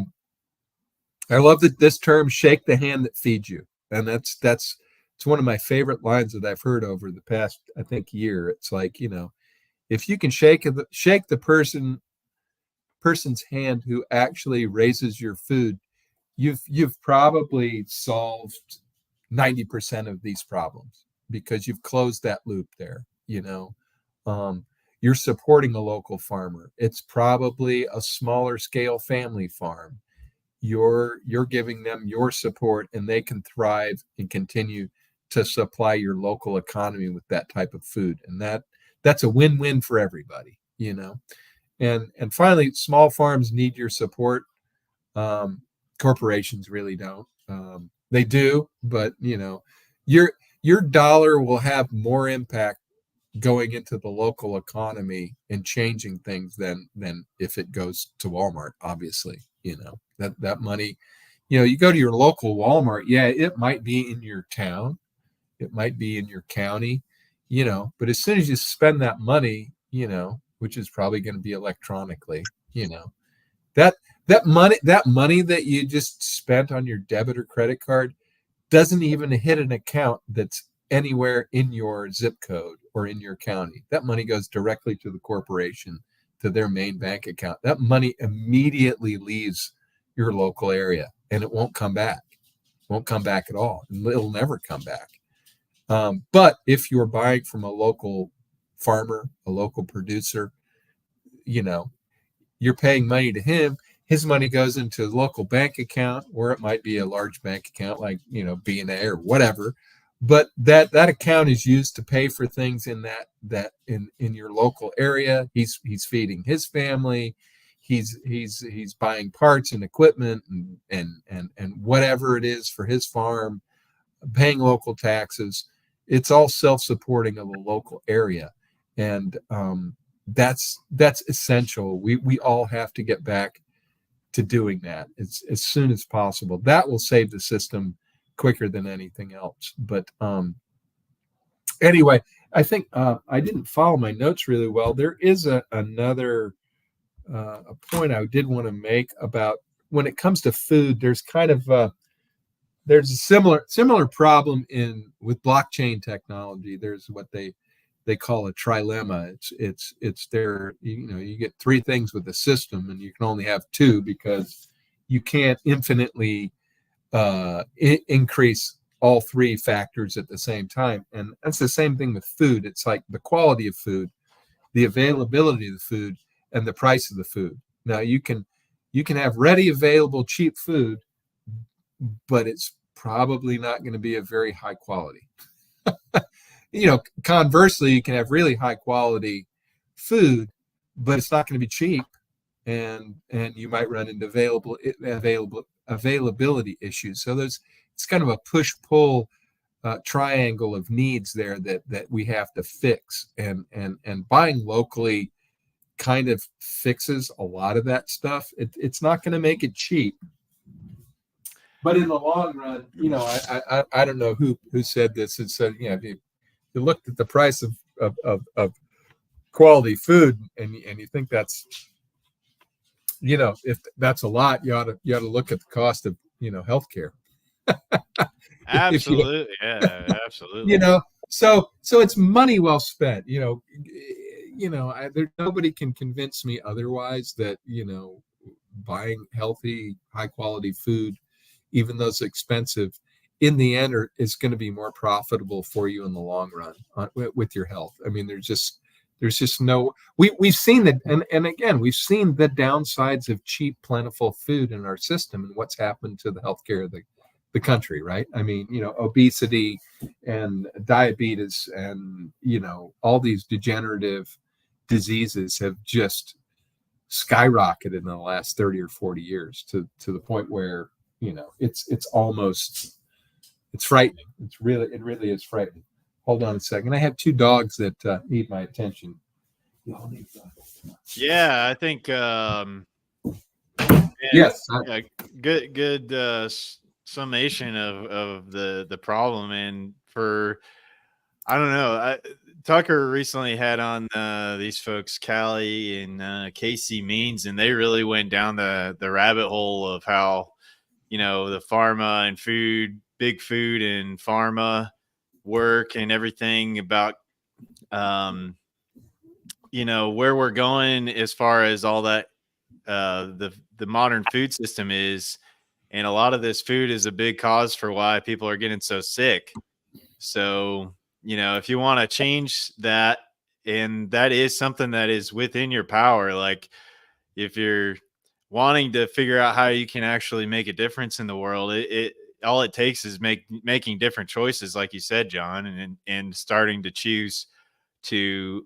love that this term, shake the hand that feeds you. And it's one of my favorite lines that I've heard over the past, I think, year. It's like, if you can shake the person's hand who actually raises your food, you've probably solved 90% of these problems, because you've closed that loop there. You're supporting a local farmer. It's probably a smaller scale family farm. You're giving them your support, and they can thrive and continue to supply your local economy with that type of food. And that's a win-win for everybody, And finally, small farms need your support. Corporations really don't. They do, but your dollar will have more impact going into the local economy and changing things than if it goes to Walmart. Obviously, that money, you go to your local Walmart. Yeah, it might be in your town, it might be in your county. but as soon as you spend that money, which is probably going to be electronically, that that money that you just spent on your debit or credit card doesn't even hit an account that's anywhere in your zip code or in your county. That money goes directly to the corporation, to their main bank account. That money immediately leaves your local area, and it won't come back. It won't come back at all. It'll never come back. But if you're buying from a local farmer, a local producer, you're paying money to him. His money goes into a local bank account, or it might be a large bank account like B&A or whatever. But that account is used to pay for things in that in your local area. He's feeding his family. He's buying parts and equipment and whatever it is for his farm, paying local taxes. It's all self-supporting of the local area, and that's essential. We all have to get back to doing that as soon as possible. That will save the system quicker than anything else. But anyway, I think I didn't follow my notes really well. There is another a point I did want to make about when it comes to food. There's kind of there's a similar problem with blockchain technology. There's what they call a trilemma. It's there. You get three things with the system, and you can only have two because you can't infinitely increase all three factors at the same time. And that's the same thing with food. It's like the quality of food, the availability of the food, and the price of the food. Now you can have ready, available, cheap food, but it's probably not going to be a very high quality. Conversely, you can have really high quality food, but it's not going to be cheap, and you might run into availability issues. So it's kind of a push-pull triangle of needs there that we have to fix, and buying locally kind of fixes a lot of that stuff. It's not going to make it cheap, but in the long run, I don't know who said this. It said, if you looked at the price of quality food and you think that's, if that's a lot, you ought to look at the cost of healthcare. Absolutely, yeah, absolutely. So it's money well spent. Nobody can convince me otherwise that buying healthy, high quality food, even though it's expensive, in the end is going to be more profitable for you in the long run with your health. I mean, there's just no. We've seen that, and again, we've seen the downsides of cheap, plentiful food in our system and what's happened to the healthcare of the country, right? I mean, obesity and diabetes and all these degenerative diseases have just skyrocketed in the last 30 or 40 years to the point where it's almost, it's frightening. It really is frightening. Hold on a second. I have two dogs that need my attention. Yeah, I think yes, good summation of the problem. And for, I don't know, Tucker recently had on these folks, Callie and Casey Means, and they really went down the rabbit hole of how the pharma and food, big food and pharma work and everything about where we're going as far as all that the modern food system is. And a lot of this food is a big cause for why people are getting so sick. So, if you want to change that, and that is something that is within your power, like if you're wanting to figure out how you can actually make a difference in the world, it all it takes is making different choices, like you said, John, and starting to choose to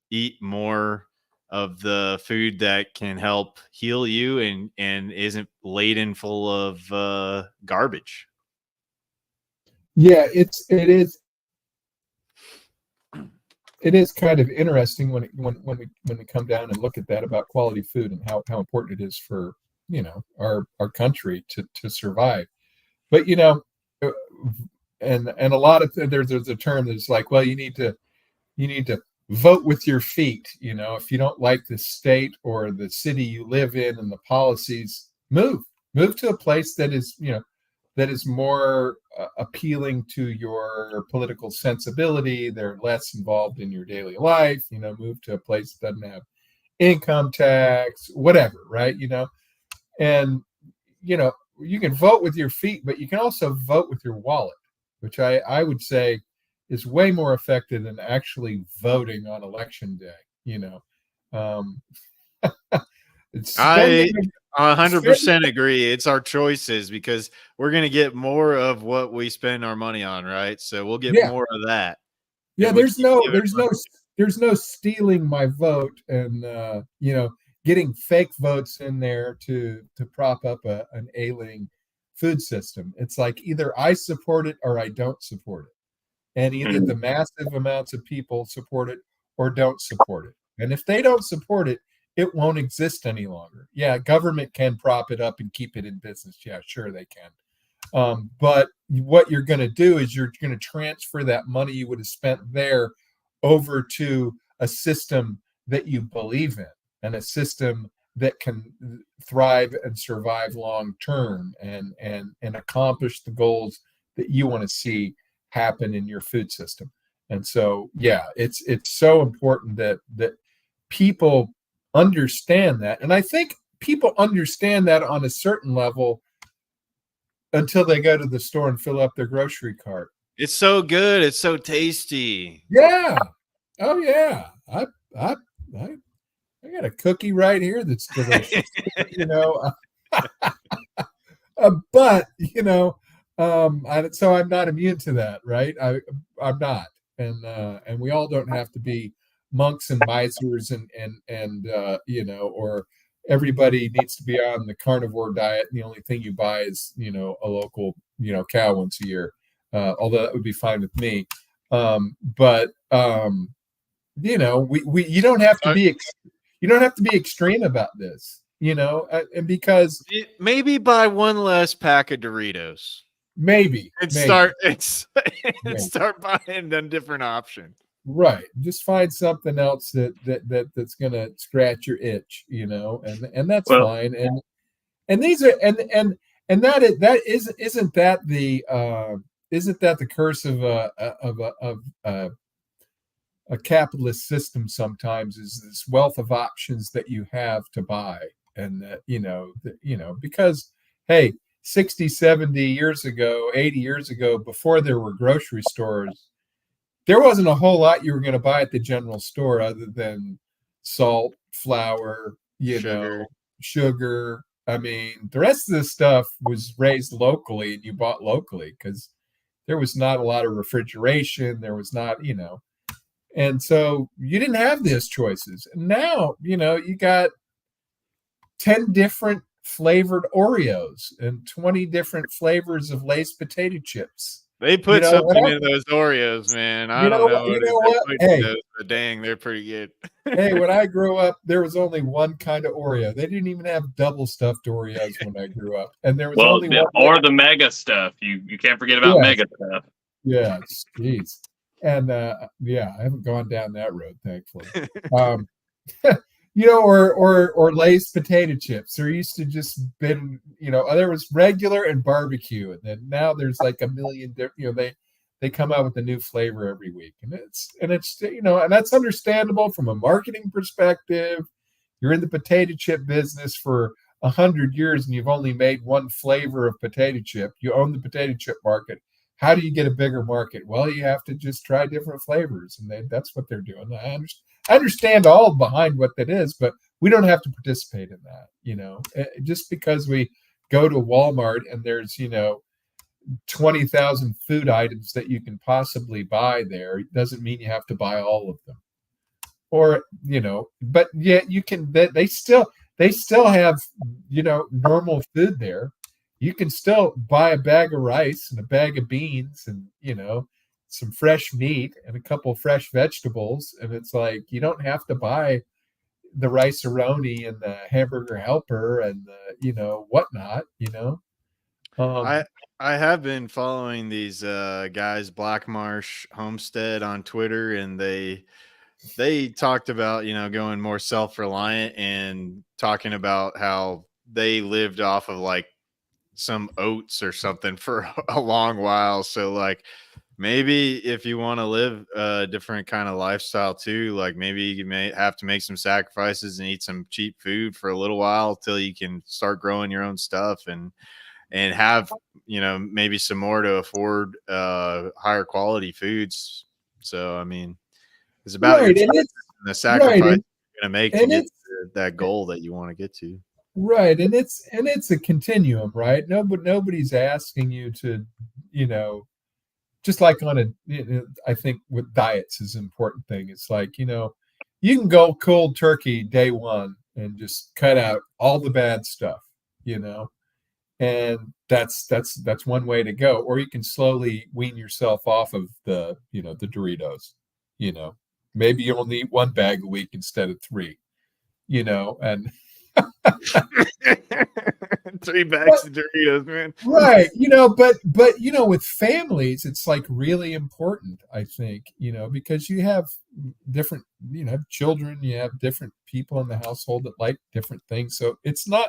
eat more of the food that can help heal you and isn't laden full of garbage. Yeah, it is kind of interesting when we come down and look at that about quality food and how important it is for our country to survive. But a lot of there's a term that's like, well, you need to vote with your feet. If you don't like the state or the city you live in and the policies, move to a place that is that is more appealing to your political sensibility. They're less involved in your daily life. Move to a place that doesn't have income tax, whatever, right? And you can vote with your feet, but you can also vote with your wallet, which I would say is way more effective than actually voting on election day. Um, I spending 100% agree. It's our choices, because we're going to get more of what we spend our money on, right? So we'll get yeah, more of that. yeah. if we There's keep no giving money. there's no stealing my vote and getting fake votes in there to prop up an ailing food system. It's like either I support it or I don't support it, and either the massive amounts of people support it or don't support it. And if they don't support it, it won't exist any longer. Yeah, government can prop it up and keep it in business. Yeah, sure they can. But what you're going to do is you're going to transfer that money you would have spent there over to a system that you believe in, and a system that can thrive and survive long term and accomplish the goals that you want to see happen in your food system. And so, yeah, it's so important that people understand that. And I think people understand that on a certain level until they go to the store and fill up their grocery cart. It's so good. It's so tasty. Yeah. Oh yeah. I got a cookie right here that's delicious. But so I'm not immune to that, right? I'm not, and we all don't have to be monks and misers and or everybody needs to be on the carnivore diet. And the only thing you buy is a local cow once a year, although that would be fine with me. But we you don't have to be extreme about this, and because Maybe buy one less pack of Doritos. maybe Start buying a different option. Right. Just find something else that's gonna scratch your itch, and that's fine. And these are and that isn't that the curse of a capitalist system sometimes, is this wealth of options that you have to buy. And because hey, 60, 70 years ago, 80 years ago, before there were grocery stores, there wasn't a whole lot you were going to buy at the general store other than salt, flour, sugar. I mean, the rest of the stuff was raised locally and you bought locally because there was not a lot of refrigeration. There was not, and so you didn't have these choices. And now, you got 10 different flavored Oreos and 20 different flavors of Lay's potato chips. They put something in those Oreos, man. I don't know what. Hey, but dang, they're pretty good. Hey, when I grew up, there was only one kind of Oreo. They didn't even have double stuffed Oreos when I grew up, and there was only one. Or the mega stuff. You can't forget about mega stuff. Yeah, jeez. And I haven't gone down that road, thankfully. Or Lay's potato chips. There used to just been, there was regular and barbecue, and then now there's like a million different. They come out with a new flavor every week, and it's and that's understandable from a marketing perspective. You're in the potato chip business for 100 years, and you've only made one flavor of potato chip. You own the potato chip market. How do you get a bigger market? Well, you have to just try different flavors, and that's what they're doing. I understand all behind what that is, but we don't have to participate in that. Just because we go to Walmart and there's 20,000 food items that you can possibly buy there doesn't mean you have to buy all of them. Or but yet you can. They still have normal food there. You can still buy a bag of rice and a bag of beans and some fresh meat and a couple of fresh vegetables, and it's like you don't have to buy the rice-a-roni and the hamburger helper and the whatnot. I have been following these guys, Black Marsh Homestead, on Twitter, and they talked about, going more self-reliant and talking about how they lived off of like some oats or something for a long while. So like maybe if you want to live a different kind of lifestyle too, like maybe you may have to make some sacrifices and eat some cheap food for a little while till you can start growing your own stuff and have, maybe some more to afford higher quality foods. So I mean, it's about your Right, and choices it's and the right, sacrifice you're going to make to and get it's to that goal that you want to get to. right, and it's a continuum, right? Nobody's asking you to, you know, just like on I think with diets is an important thing. It's like, you can go cold turkey day one and just cut out all the bad stuff, you know, and that's one way to go. Or you can slowly wean yourself off of the Doritos, you know. Maybe you only eat one bag a week instead of three, and 3 bags of Doritos, man. right, but with families it's like really important, I think, because you have different, have children, you have different people in the household that like different things, so it's not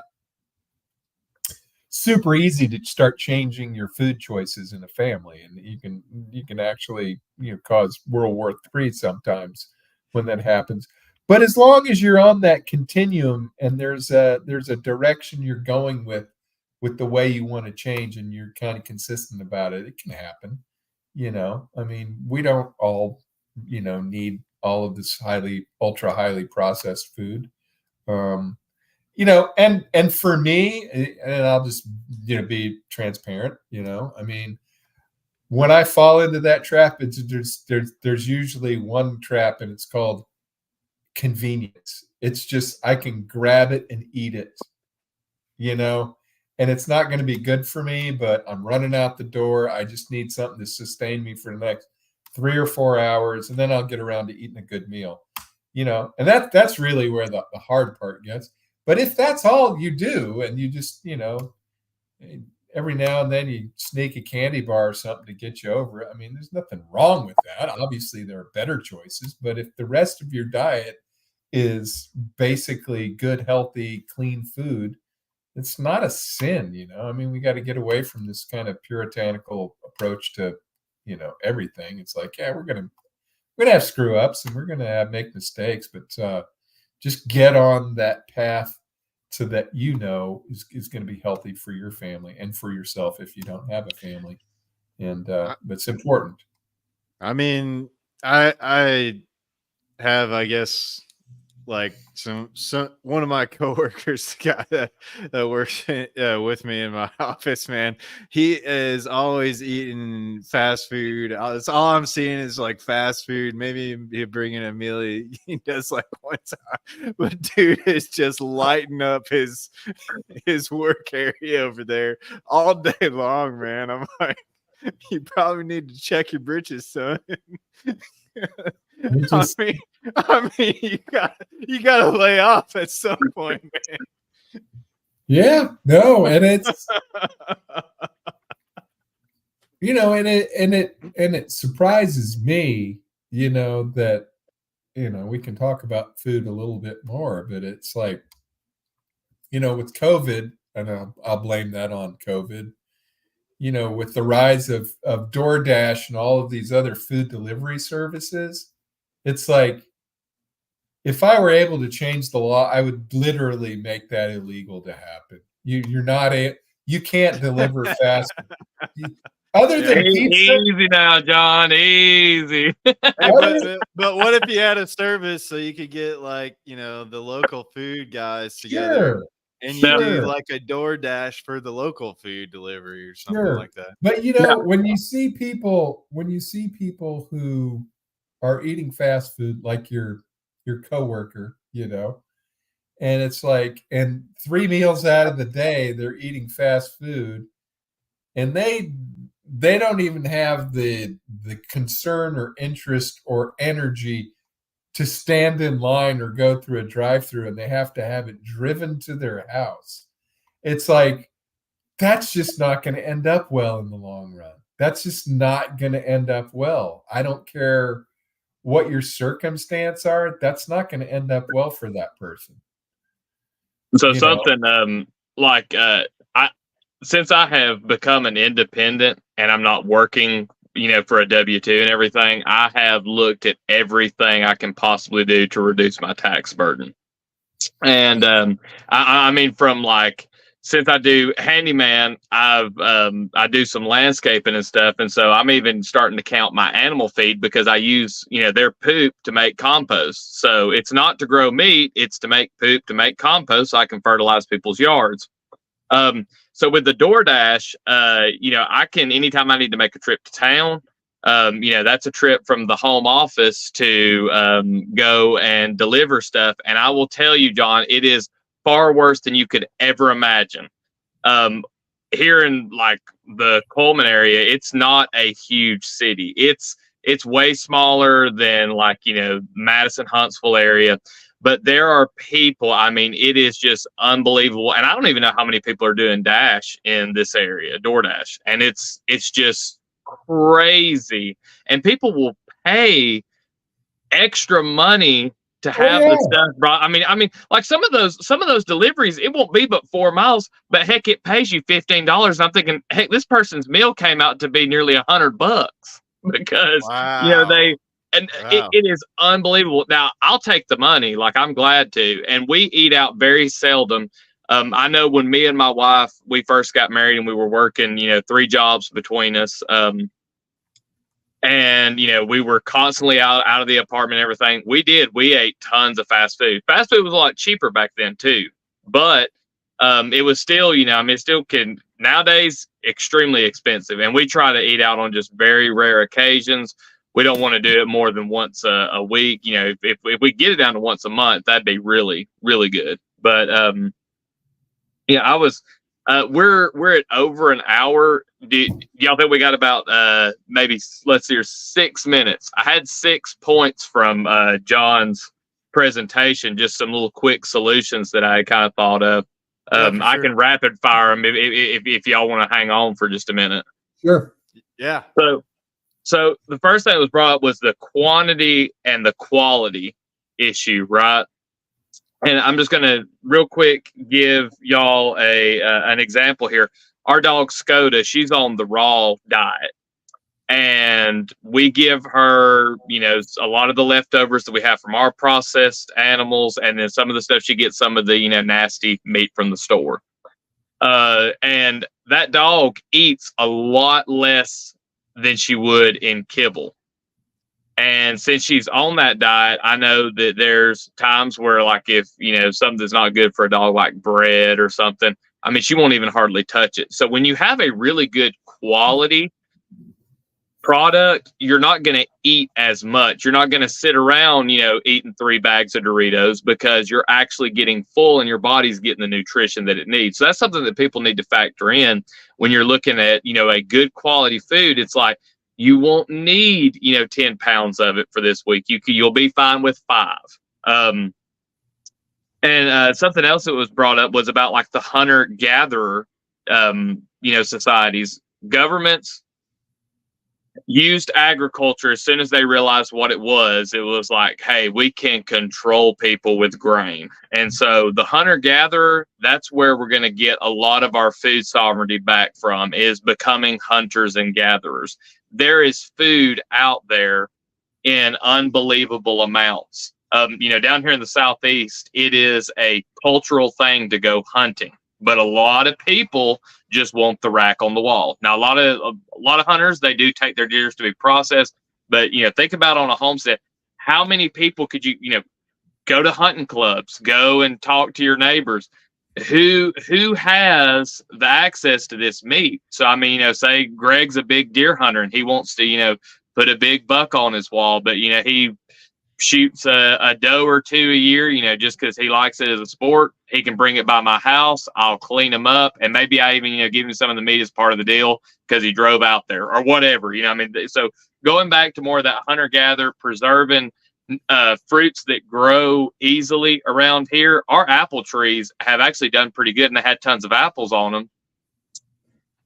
super easy to start changing your food choices in a family, and you can actually, cause World War III sometimes when that happens. But as long as you're on that continuum and there's a direction you're going with the way you want to change, and you're kind of consistent about it, it can happen. I mean, we don't all, need all of this ultra highly processed food. um and for me, and I'll just, be transparent, I mean, when I fall into that trap, there's usually one trap, and it's called convenience. It's just I can grab it and eat it, you know, and it's not going to be good for me, but I'm running out the door. I just need something to sustain me for the next 3 or 4 hours, and then I'll get around to eating a good meal, and that's really where the hard part gets. But if that's all you do, and you just, every now and then you sneak a candy bar or something to get you over it, I mean, there's nothing wrong with that. Obviously, there are better choices, but if the rest of your diet is basically good, healthy, clean food, it's not a sin, I mean, we got to get away from this kind of puritanical approach to, everything. It's like, yeah, we're gonna have screw ups, and we're gonna make mistakes, but just get on that path so that is going to be healthy for your family and for yourself if you don't have a family, and it's important. I mean, I have, I guess, like some one of my coworkers, the guy that works with me in my office, man, he is always eating fast food. That's all I'm seeing is like fast food. Maybe he'll bring in a meal he does like one time, but dude is just lighting up his work area over there all day long, man. I'm like, you probably need to check your britches, son. It I just mean, you gotta lay off at some point, Yeah, no, and it's, man. and it surprises me, that, we can talk about food a little bit more, but it's like, with COVID, and I'll blame that on COVID, with the rise of DoorDash and all of these other food delivery services. It's like, if I were able to change the law, I would literally make that illegal to happen. You're not you can't deliver fast. Other Yeah. than pizza, Easy now, John. Easy. Hey, other, but what if you had a service so you could get like, the local food guys together sure, and you No, do sure, like a DoorDash for the local food delivery or something sure. like that? But no. when you see people who are eating fast food, like your coworker, and it's like, and 3 meals out of the day they're eating fast food, and they don't even have the concern or interest or energy to stand in line or go through a drive-through, and they have to have it driven to their house. It's like, that's just not going to end up well in the long run. That's just not going to end up well. I don't care what your circumstance are. That's not going to end up well for that person. So something like I since I have become an independent and I'm not working, for a W-2 and everything, I have looked at everything I can possibly do to reduce my tax burden. And I mean, from like, since I do handyman, I do some landscaping and stuff, and so I'm even starting to count my animal feed because I use their poop to make compost. So it's not to grow meat; it's to make poop to make compost, so I can fertilize people's yards. So with the DoorDash, I can, anytime I need to make a trip to town, that's a trip from the home office to go and deliver stuff. And I will tell you, John, it is far worse than you could ever imagine. Here in like the Coleman area, it's not a huge city. It's way smaller than like, Madison, Huntsville area. But there are people, I mean, it is just unbelievable. And I don't even know how many people are doing Dash in this area, DoorDash. And it's just crazy. And people will pay extra money to have the stuff brought. I mean, like some of those deliveries, it won't be but 4 miles, but heck, it pays you $15. And I'm thinking, heck, this person's meal came out to be nearly $100 because it is unbelievable. Now I'll take the money, like I'm glad to, and we eat out very seldom. I know when me and my wife, we first got married and we were working, 3 jobs between us. And, we were constantly out of the apartment and everything. We ate tons of fast food. Fast food was a lot cheaper back then too, but it was still, it still can nowadays extremely expensive. And we try to eat out on just very rare occasions. We don't want to do it more than once a week. If we get it down to once a month, that'd be really, really good. But we're at over an hour. Do y'all think we got about maybe, let's see, 6 minutes? I had 6 points from John's presentation, just some little quick solutions that I kind of thought of. I can rapid fire them if y'all want to hang on for just a minute. Sure. Yeah. So the first thing that was brought up was the quantity and the quality issue, right? And I'm just going to real quick give y'all an example here. Our dog Skoda, she's on the raw diet. And we give her, a lot of the leftovers that we have from our processed animals. And then some of the stuff she gets some of the, nasty meat from the store. And that dog eats a lot less than she would in kibble. And since she's on that diet, I know that there's times where, like, if, something's not good for a dog, like bread or something, I mean, she won't even hardly touch it. So when you have a really good quality product, you're not going to eat as much. You're not going to sit around, eating 3 bags of Doritos, because you're actually getting full and your body's getting the nutrition that it needs. So that's something that people need to factor in when you're looking at, a good quality food. It's like, you won't need, 10 pounds of it for this week. You'll be fine with 5. And something else that was brought up was about like the hunter-gatherer, societies. Governments used agriculture as soon as they realized what it was. It was like, hey, we can control people with grain. And so the hunter-gatherer, that's where we're going to get a lot of our food sovereignty back from, is becoming hunters and gatherers. There is food out there in unbelievable amounts. Down here in the Southeast, it is a cultural thing to go hunting, but a lot of people just want the rack on the wall. Now, a lot of hunters, they do take their deers to be processed, but think about on a homestead, how many people could you go to hunting clubs, go and talk to your neighbors who has the access to this meat. So I mean, say Greg's a big deer hunter and he wants to put a big buck on his wall, but he shoots a doe or 2 a year, just because he likes it as a sport. He can bring it by my house. I'll clean him up, and maybe I even give him some of the meat as part of the deal because he drove out there or whatever. So going back to more of that hunter-gatherer, preserving fruits that grow easily around here. Our apple trees have actually done pretty good, and they had tons of apples on them.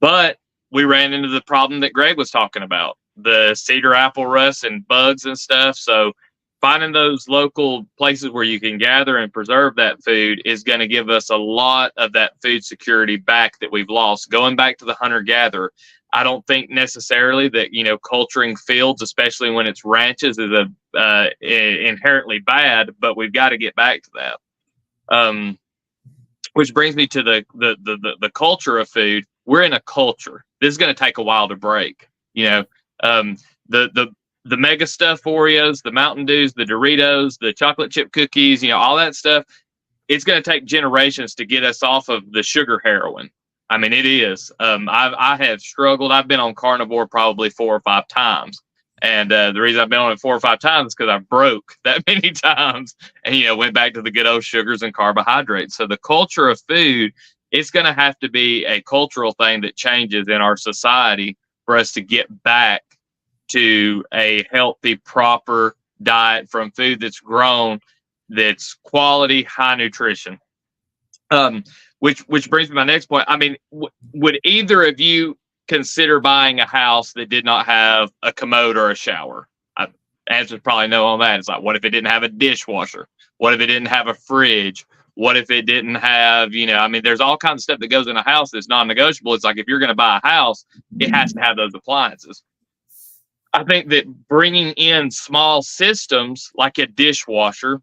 But we ran into the problem that Greg was talking about, the cedar apple rust and bugs and stuff. So finding those local places where you can gather and preserve that food is going to give us a lot of that food security back that we've lost. Going back to the hunter-gatherer, I don't think necessarily that, you know, culturing fields, especially when it's ranches, is inherently bad, but we've got to get back to that. Which brings me to the culture of food. We're in a culture. This is going to take a while to break. You know, the mega stuff Oreos, the Mountain Dews, the Doritos, the chocolate chip cookies, you know, all that stuff. It's going to take generations to get us off of the sugar heroin. I mean, it is. I have struggled. I've been on carnivore probably 4 or 5 times. And the reason I've been on it 4 or 5 times is because I broke that many times and, you know, went back to the good old sugars and carbohydrates. So the culture of food, it's going to have to be a cultural thing that changes in our society for us to get back to a healthy, proper diet from food that's grown, that's quality, high nutrition. Which brings me to my next point. I mean, would either of you consider buying a house that did not have a commode or a shower? Answer is probably no on that. It's like, what if it didn't have a dishwasher? What if it didn't have a fridge? What if it didn't have, you know, I mean, there's all kinds of stuff that goes in a house that's non-negotiable. It's like, if you're going to buy a house, it has to have those appliances. I think that bringing in small systems like a dishwasher,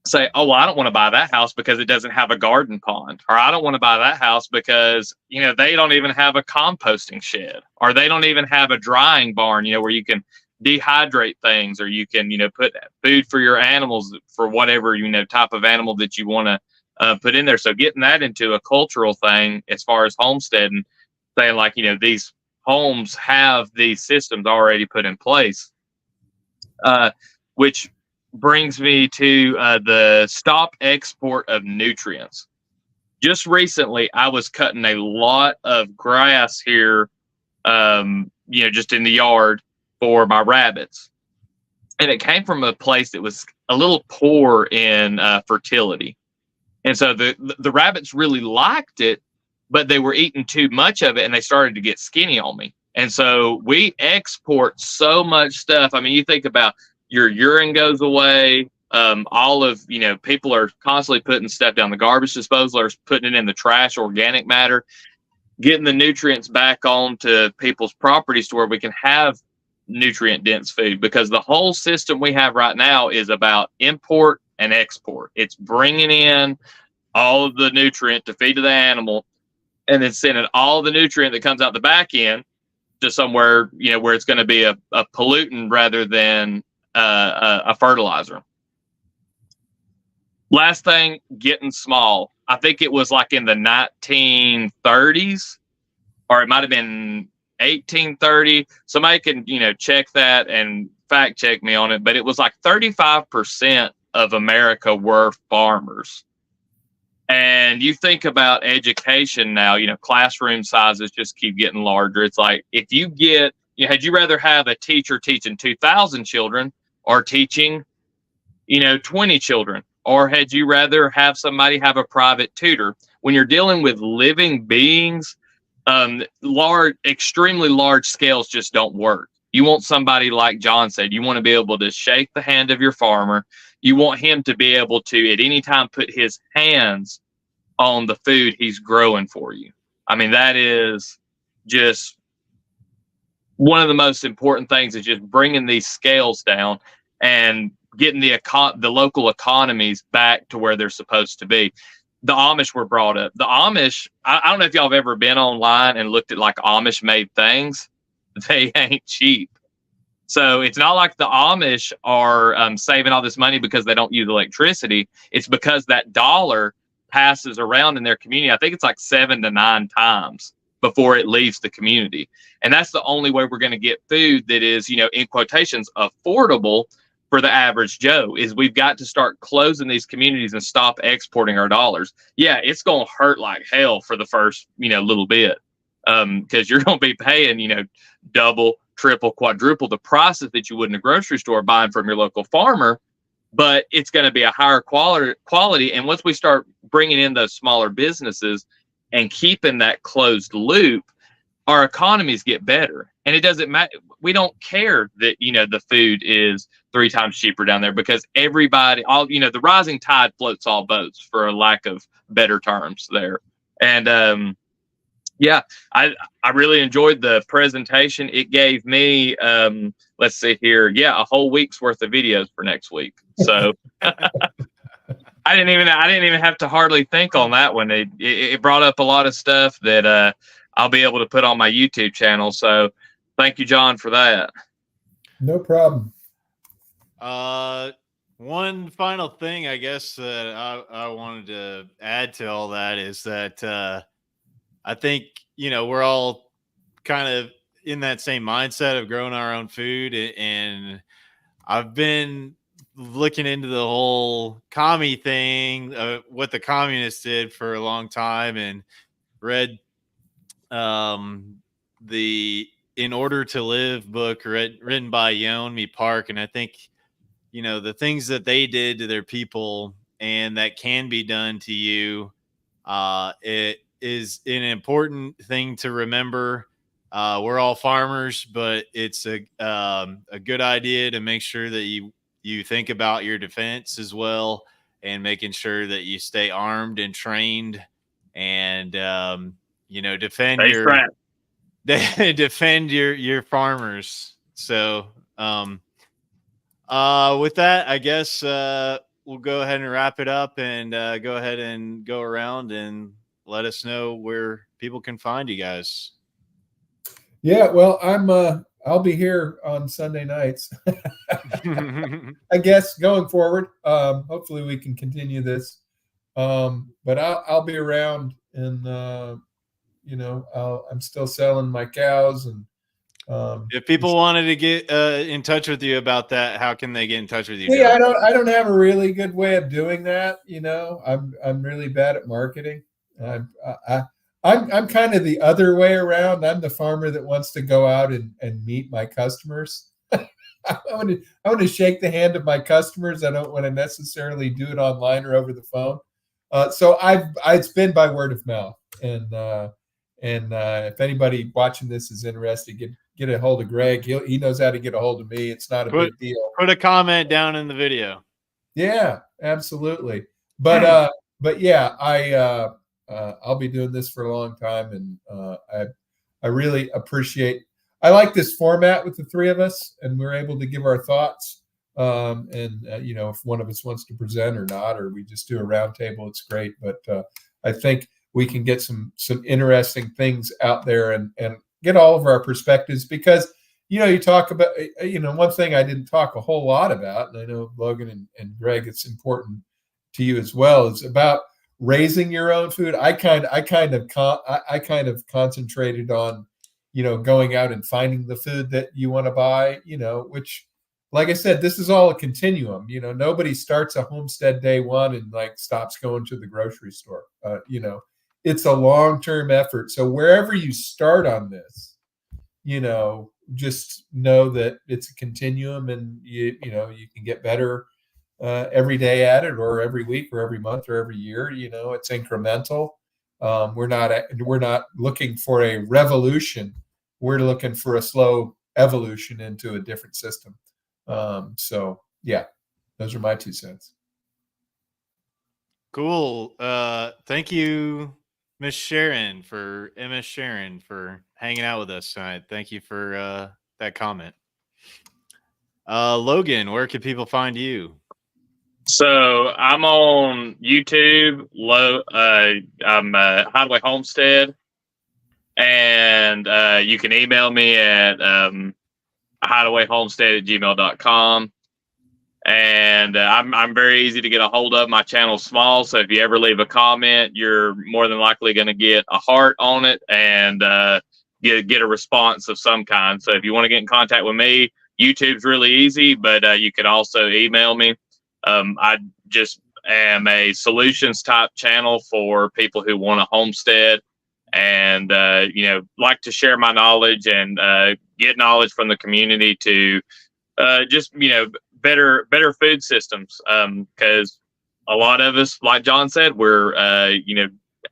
say, oh, well, I don't want to buy that house because it doesn't have a garden pond, or I don't want to buy that house because, you know, they don't even have a composting shed, or they don't even have a drying barn, you know, where you can dehydrate things, or you can, you know, put food for your animals, for whatever, you know, type of animal that you want to put in there. So getting that into a cultural thing as far as homesteading, saying like, you know, these homes have these systems already put in place, which brings me to the stop export of nutrients. Just recently, I was cutting a lot of grass here, you know, just in the yard for my rabbits. And it came from a place that was a little poor in fertility. And so the rabbits really liked it, but they were eating too much of it and they started to get skinny on me. And so we export so much stuff. I mean, you think about your urine goes away. All of, you know, people are constantly putting stuff down the garbage disposal or putting it in the trash, organic matter, getting the nutrients back onto people's properties to where we can have nutrient dense food, because the whole system we have right now is about import and export. It's bringing in all of the nutrient to feed to the animal and then sending all the nutrient that comes out the back end to somewhere, you know, where it's going to be a pollutant rather than a fertilizer. Last thing, getting small. I think it was like in the 1930s, or it might have been 1830. Somebody can, you know, check that and fact check me on it, but it was like 35% of America were farmers. And you think about education now, you know, classroom sizes just keep getting larger. It's like, if you get, you know, had you rather have a teacher teaching 2,000 children or teaching, you know, 20 children? Or had you rather have somebody have a private tutor? When you're dealing with living beings, extremely large scales just don't work. You want somebody, like John said, you want to be able to shake the hand of your farmer. You want him to be able to, at any time, put his hands on the food he's growing for you. I mean, that is just one of the most important things, is just bringing these scales down and getting the local economies back to where they're supposed to be. The Amish were brought up. The Amish, I don't know if y'all have ever been online and looked at like Amish made things. They ain't cheap. So it's not like the Amish are saving all this money because they don't use electricity. It's because that dollar passes around in their community. I think it's like 7 to 9 times before it leaves the community. And that's the only way we're going to get food that is, you know, in quotations, affordable for the average Joe, is we've got to start closing these communities and stop exporting our dollars. Yeah, it's going to hurt like hell for the first, you know, little bit, because you're going to be paying, you know, double, triple, quadruple the prices that you would in a grocery store buying from your local farmer, but it's going to be a higher quality. And once we start bringing in those smaller businesses and keeping that closed loop, our economies get better. And it doesn't matter. We don't care that, the food is 3 times cheaper down there, because everybody, the rising tide floats all boats, for a lack of better terms there. And, yeah, I really enjoyed the presentation. It gave me, let's see here. Yeah, a whole week's worth of videos for next week. So I didn't even have to hardly think on that one. It brought up a lot of stuff that I'll be able to put on my YouTube channel. So thank you, John, for that. No problem. One final thing, I guess, that I wanted to add to all that is that I think, we're all kind of in that same mindset of growing our own food. And I've been looking into the whole commie thing, what the communists did for a long time, and read the In Order to Live book written by Yeonmi Park. And I think, the things that they did to their people and that can be done to you, it is an important thing to remember. We're all farmers, but it's a good idea to make sure that you think about your defense as well, and making sure that you stay armed and trained, and defend defend your farmers. So with that, I guess we'll go ahead and wrap it up, and go ahead and go around and let us know where people can find you guys. Yeah, well, I'll be here on Sunday nights. I guess going forward, hopefully we can continue this. But I'll be around, and I'm still selling my cows. And if people wanted to get in touch with you about that, how can they get in touch with you? Yeah, I don't have a really good way of doing that. I'm really bad at marketing. I'm kind of the other way around. I'm the farmer that wants to go out and meet my customers. I want to shake the hand of my customers. I don't want to necessarily do it online or over the phone. So it's been by word of mouth. And if anybody watching this is interested, get a hold of Greg. He knows how to get a hold of me. It's not a big deal. Put a comment down in the video. Yeah, absolutely. But yeah, I'll be doing this for a long time, and I really appreciate. I like this format with the three of us, and we're able to give our thoughts. If one of us wants to present or not, or we just do a roundtable, it's great. But I think we can get some interesting things out there and get all of our perspectives, because you talk about one thing I didn't talk a whole lot about, and I know Logan and Greg, it's important to you as well, is about raising your own food. I kind of concentrated on going out and finding the food that you want to buy, which, like I said, this is all a continuum. Nobody starts a homestead day one and stops going to the grocery store. It's a long-term effort. So wherever you start on this, just know that it's a continuum, and you can get better every day at it, or every week, or every month, or every year. It's incremental. We're not looking for a revolution. We're looking for a slow evolution into a different system. So yeah, those are my 2 cents. Cool. Thank you, MS Sharon, for hanging out with us tonight. Thank you for that comment. Logan, where can people find you? So I'm on YouTube. I'm Hideaway Homestead, and you can email me at hideawayhomestead@gmail.com. And I'm very easy to get a hold of. My channel's small, so if you ever leave a comment, you're more than likely going to get a heart on it and get a response of some kind. So if you want to get in contact with me, YouTube's really easy, but you could also email me. I just am a solutions type channel for people who want a homestead and like to share my knowledge and get knowledge from the community to just better food systems, because a lot of us, like John said, we're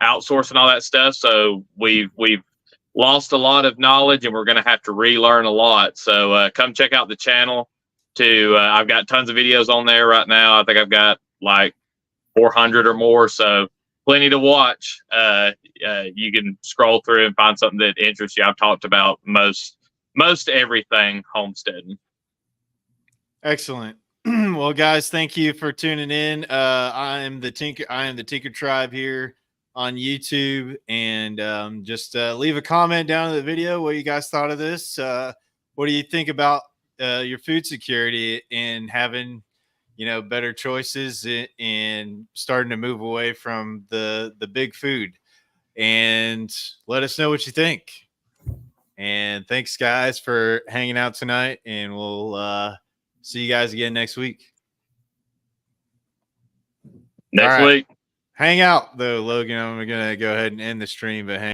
outsourcing all that stuff. So we've lost a lot of knowledge, and we're going to have to relearn a lot. So come check out the channel. I've got tons of videos on there right now. I think I've got like 400 or more, so plenty to watch. You can scroll through and find something that interests you. I've talked about most everything homesteading. Excellent. Well, guys, thank you for tuning in. I am the Tinker Tribe here on YouTube, and just leave a comment down in the video what you guys thought of this. What do you think about your food security and having better choices and starting to move away from the big food? And let us know what you think. And thanks, guys, for hanging out tonight, and we'll see you guys again next week. Next week. Hang out, though, Logan. I'm going to go ahead and end the stream, but hang